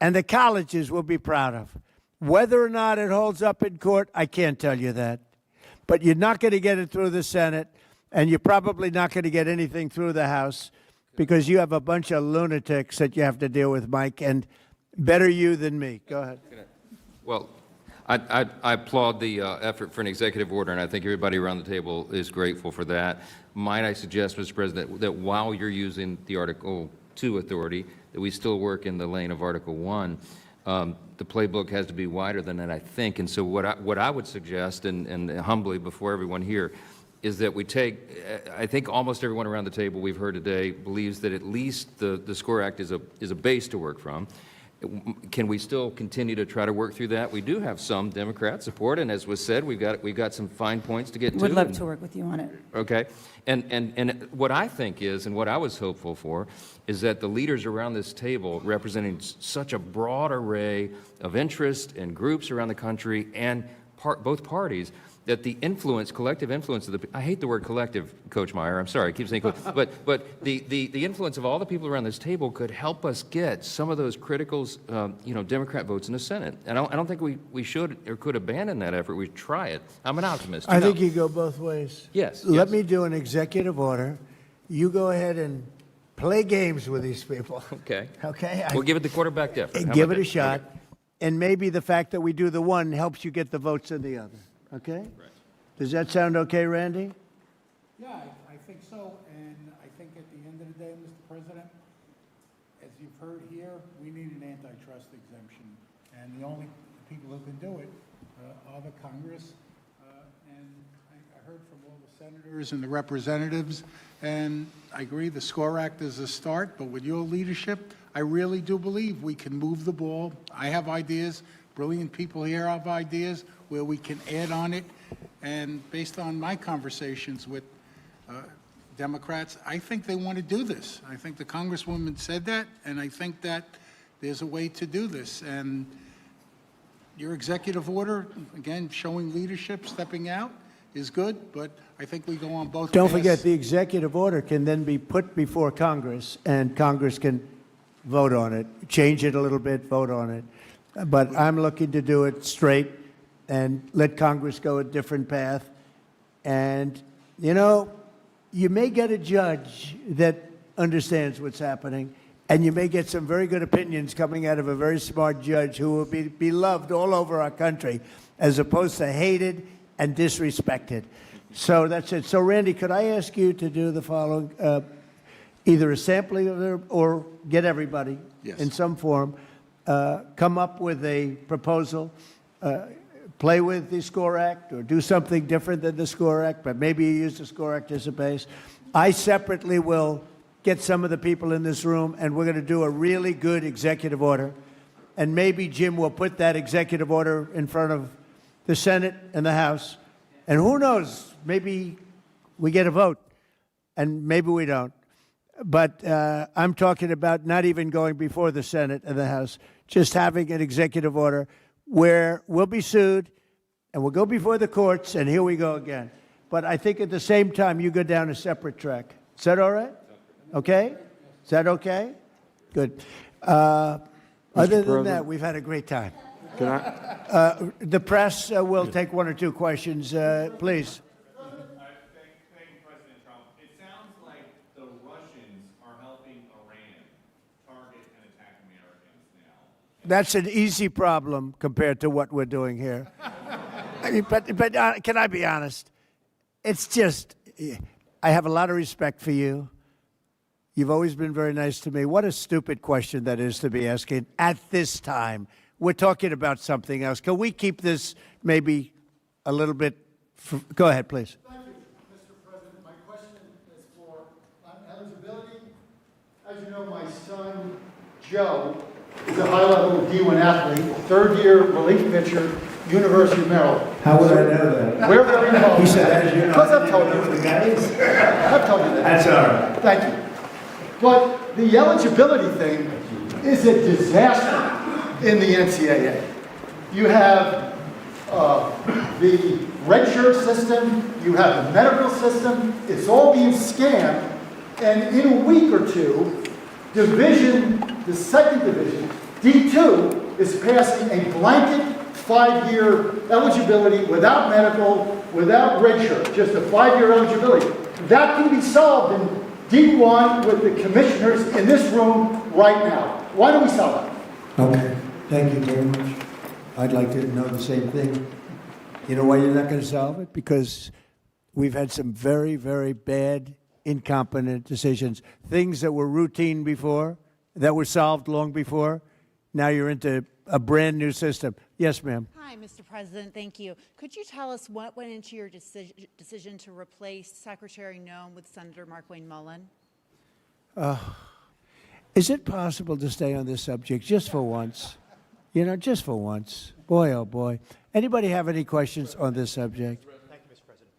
and the colleges will be proud of. Whether or not it holds up in court, I can't tell you that. But you're not going to get it through the Senate, and you're probably not going to get anything through the House because you have a bunch of lunatics that you have to deal with, Mike, and better you than me. Go ahead. Well, I applaud the effort for an executive order, and I think everybody around the table is grateful for that. Might I suggest, Mr. President, that while you're using the Article 2 authority, that we still work in the lane of Article 1. The playbook has to be wider than that, I think. And so what I would suggest, and humbly before everyone here, is that we take, I think almost everyone around the table we've heard today believes that at least the SCORE Act is a base to work from. Can we still continue to try to work through that? We do have some Democrat support, and as was said, we've got some fine points to get to. Would love to work with you on it. Okay. And what I think is, and what I was hopeful for, is that the leaders around this table, representing such a broad array of interests and groups around the country and both parties, that the influence, collective influence of the, I hate the word collective, Coach Meyer, I'm sorry, I keep saying but the influence of all the people around this table could help us get some of those critical, Democrat votes in the Senate. And I don't think we should or could abandon that effort. We try it. I'm an optimist. I think you go both ways. Yes. Let me do an executive order. You go ahead and play games with these people. Okay. Okay? We'll give it the quarterback effort. How Give about it a that? shot. Okay. And maybe the fact that we do the one helps you get the votes in the other. Okay? Right. Does that sound okay, Randy? Yeah, I think so, and I think at the end of the day, Mr. President, as you've heard here, we need an antitrust exemption, and the only people who can do it are the Congress, and I heard from all the senators and the representatives, and I agree the SCORE Act is a start, but with your leadership, I really do believe we can move the ball. I have ideas, brilliant people here have ideas where we can add on it, and based on my conversations with Democrats, I think they want to do this. I think the Congresswoman said that, and I think that there's a way to do this. And your executive order, again, showing leadership, stepping out, is good, but I think we go on both Don't paths. forget, the executive order can then be put before Congress, and Congress can vote on it, change it a little bit, vote on it. But I'm looking to do it straight and let Congress go a different path. And, you may get a judge that understands what's happening, and you may get some very good opinions coming out of a very smart judge who will be beloved all over our country, as opposed to hated and disrespected. So that's it. So, Randy, could I ask you to do the following? Either a sampling of it or get everybody in some form, come up with a proposal, play with the SCORE Act or do something different than the SCORE Act, but maybe you use the SCORE Act as a base. I separately will get some of the people in this room, and we're going to do a really good executive order. And maybe Jim will put that executive order in front of the Senate and the House. And who knows, maybe we get a vote, and maybe we don't. But I'm talking about not even going before the Senate and the House, just having an executive order where we'll be sued and we'll go before the courts, and here we go again. But I think at the same time, you go down a separate track. Is that all right? Okay? Is that okay? Good. Other than that, we've had a great time. Can I? The press will take one or two questions, please. That's an easy problem compared to what we're doing here. I mean, but can I be honest? It's just, I have a lot of respect for you. You've always been very nice to me. What a stupid question that is to be asking at this time. We're talking about something else. Can we keep this maybe a little bit? Go ahead, please. Thank you, Mr. President. My question is for eligibility. As you know, my son, Joe, is a high-level D1 athlete, third-year relief pitcher, University of Maryland. How would I know that? We're very involved. He said, as you know. Because I've told you. The guys? I've told you that. That's all right. Thank you. But the eligibility thing is a disaster in the NCAA. You have the redshirt system, you have the medical system, it's all being scammed, and in a week or two, the second division, D2, is passing a blanket 5-year eligibility without medical, without redshirt, just a 5-year eligibility. That can be solved in D1 with the commissioners in this room right now. Why don't we solve it? Okay. Thank you very much. I'd like to know the same thing. You know why you're not going to solve it? Because we've had some very, very bad, incompetent decisions. Things that were routine before, that were solved long before. Now you're into a brand-new system. Yes, ma'am. Hi, Mr. President. Thank you. Could you tell us what went into your decision to replace Secretary Noem with Senator Markwayne Mullen? Is it possible to stay on this subject just for once? You know, just for once. Boy, oh boy. Anybody have any questions on this subject? Thank you, Mr. President.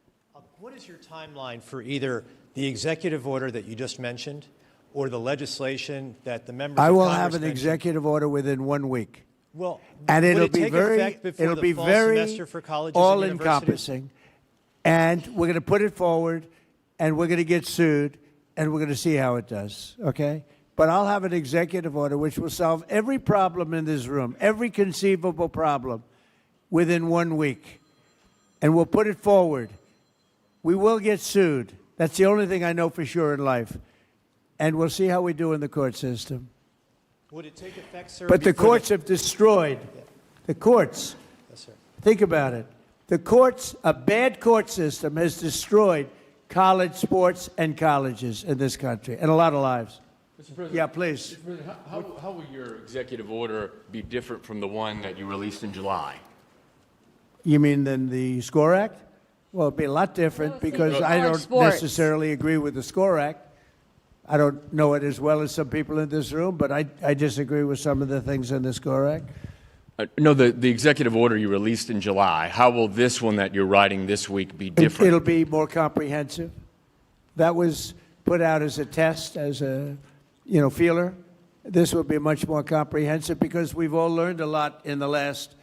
What is your timeline for either the executive order that you just mentioned or the legislation that the members I of will Congress have an mentioned? executive order within 1 week. Well, And would it'll it be take very, effect before it'll the be fall very semester for colleges and universities? all-encompassing. And we're going to put it forward, and we're going to get sued, and we're going to see how it does, okay? But I'll have an executive order which will solve every problem in this room, every conceivable problem, within 1 week. And we'll put it forward. We will get sued. That's the only thing I know for sure in life. And we'll see how we do in the court system. Would it take effect, sir? But the before courts have destroyed, the courts, Yes, sir. think about it. The courts, a bad court system has destroyed college sports and colleges in this country and a lot of lives. Mr. President, Yeah, please. Mr. President, how will your executive order be different from the one that you released in July? You mean than the SCORE Act? Well, it'd be a lot different because I don't necessarily agree with the SCORE Act. I don't know it as well as some people in this room, but I disagree with some of the things in the SCORE Act. No, the executive order you released in July, how will this one that you're writing this week be different? It'll be more comprehensive. That was put out as a test, as a, feeler. This will be much more comprehensive because we've all learned a lot in the last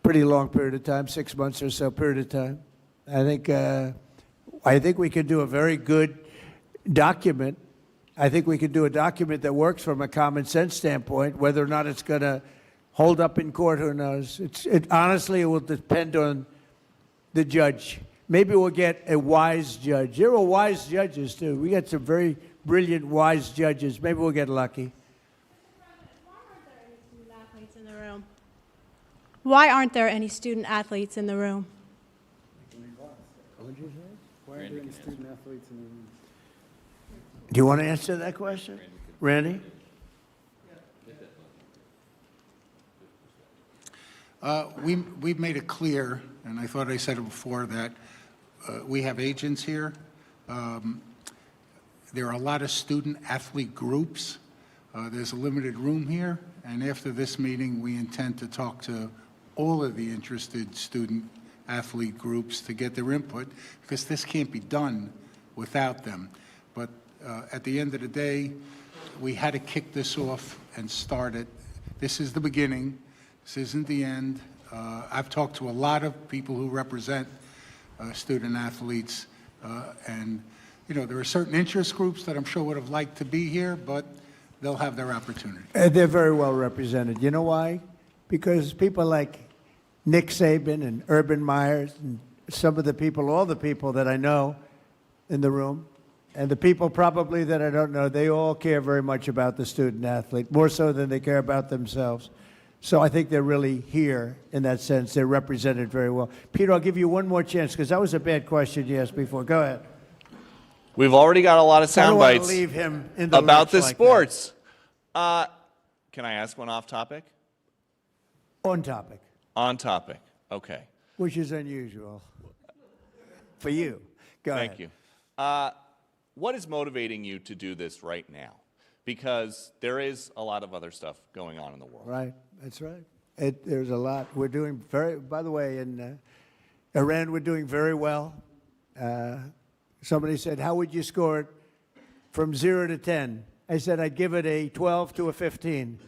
pretty long period of time, 6 months or so period of time. I think we could do a very good document. I think we could do a document that works from a common sense standpoint. Whether or not it's going to hold up in court, who knows? Honestly, it will depend on the judge. Maybe we'll get a wise judge. There are wise judges, too. We got some very brilliant, wise judges. Maybe we'll get lucky. Why aren't there any student athletes in the room? Why aren't there any student athletes in the room? Do you want to answer that question, Randy? We've made it clear, and I thought I said it before, that we have agents here. There are a lot of student-athlete groups. There's a limited room here, and after this meeting, we intend to talk to all of the interested student-athlete groups to get their input, because this can't be done without them. But at the end of the day, we had to kick this off and start it. This is the beginning. This isn't the end. I've talked to a lot of people who represent student-athletes, and there are certain interest groups that I'm sure would have liked to be here, but they'll have their opportunity. They're very well represented. You know why? Because people like Nick Saban and Urban Myers and some of the people, all the people that I know in the room, and the people probably that I don't know, they all care very much about the student-athlete, more so than they care about themselves. So I think they're really here in that sense. They're represented very well. Peter, I'll give you one more chance because that was a bad question you asked before. Go ahead. We've already got a lot of I sound don't want to bites leave him in the about lurch the like sports. Can I ask one off topic? that. On topic, On topic. Okay. which is unusual for you. Go ahead. Thank you. What is motivating you to do this right now? Because there is a lot of other stuff going on in the world. Right, that's right. There's a lot. We're doing by the way, in Iran, we're doing very well. Somebody said, how would you score it from 0 to 10? I said, I'd give it a 12 to a 15.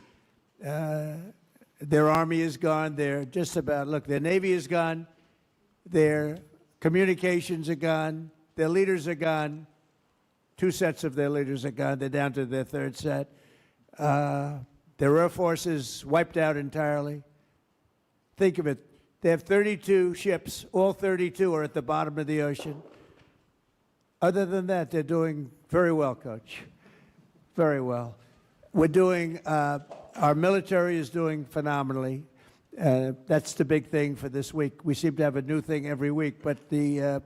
Their army is gone. They're just about, look, their Navy is gone. Their communications are gone. Their leaders are gone. 2 sets of their leaders are gone. They're down to their 3rd set. Their Air Force is wiped out entirely. Think of it. They have 32 ships. All 32 are at the bottom of the ocean. Other than that, they're doing very well, Coach. Very well. We're doing, our military is doing phenomenally. That's the big thing for this week. We seem to have a new thing every week, but the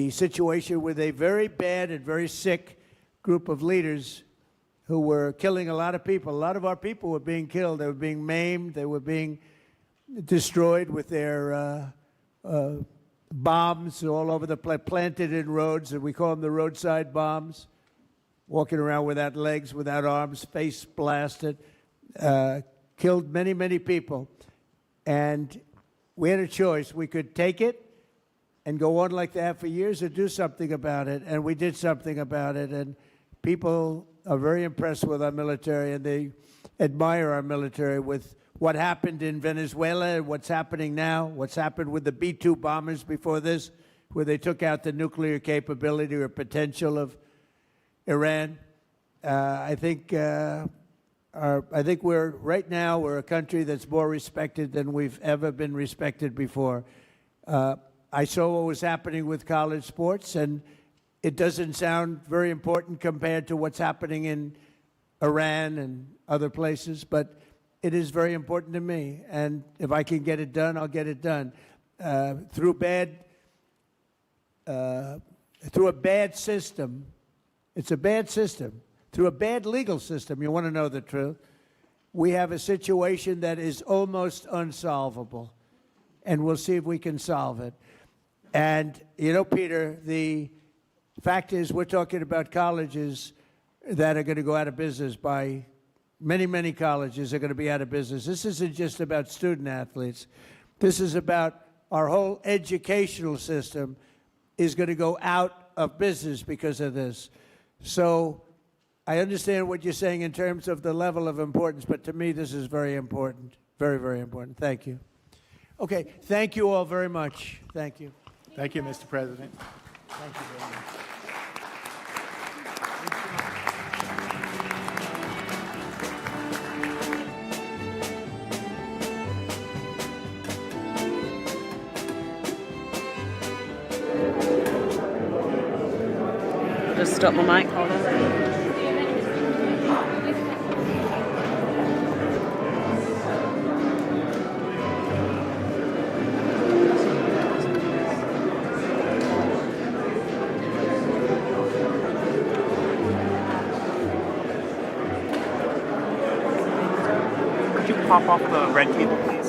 situation with a very bad and very sick group of leaders who were killing a lot of people. A lot of our people were being killed. They were being maimed. They were being destroyed with their bombs all over the place, planted in roads, and we call them the roadside bombs, walking around without legs, without arms, face blasted, killed many, many people. And we had a choice. We could take it and go on like that for years or do something about it. And we did something about it. And people are very impressed with our military, and they admire our military with what happened in Venezuela, what's happening now, what's happened with the B-2 bombers before this, where they took out the nuclear capability or potential of Iran. I think we're right now we're a country that's more respected than we've ever been respected before. I saw what was happening with college sports, and it doesn't sound very important compared to what's happening in Iran and other places, but it is very important to me. And if I can get it done, I'll get it done. Through a bad system, it's a bad system. Through a bad legal system, you want to know the truth, we have a situation that is almost unsolvable. And we'll see if we can solve it. And, you know, Peter, the fact is we're talking about colleges that are going to go out of business by many, many colleges are going to be out of business. This isn't just about student athletes. This is about our whole educational system is going to go out of business because of this. So I understand what you're saying in terms of the level of importance, but to me this is very important, very, very important. Thank you. Okay, thank you all very much. Thank you. Thank you, Mr. President. Thank you very much. Just stop my mic, hold on. Could you pop off the red cable, please?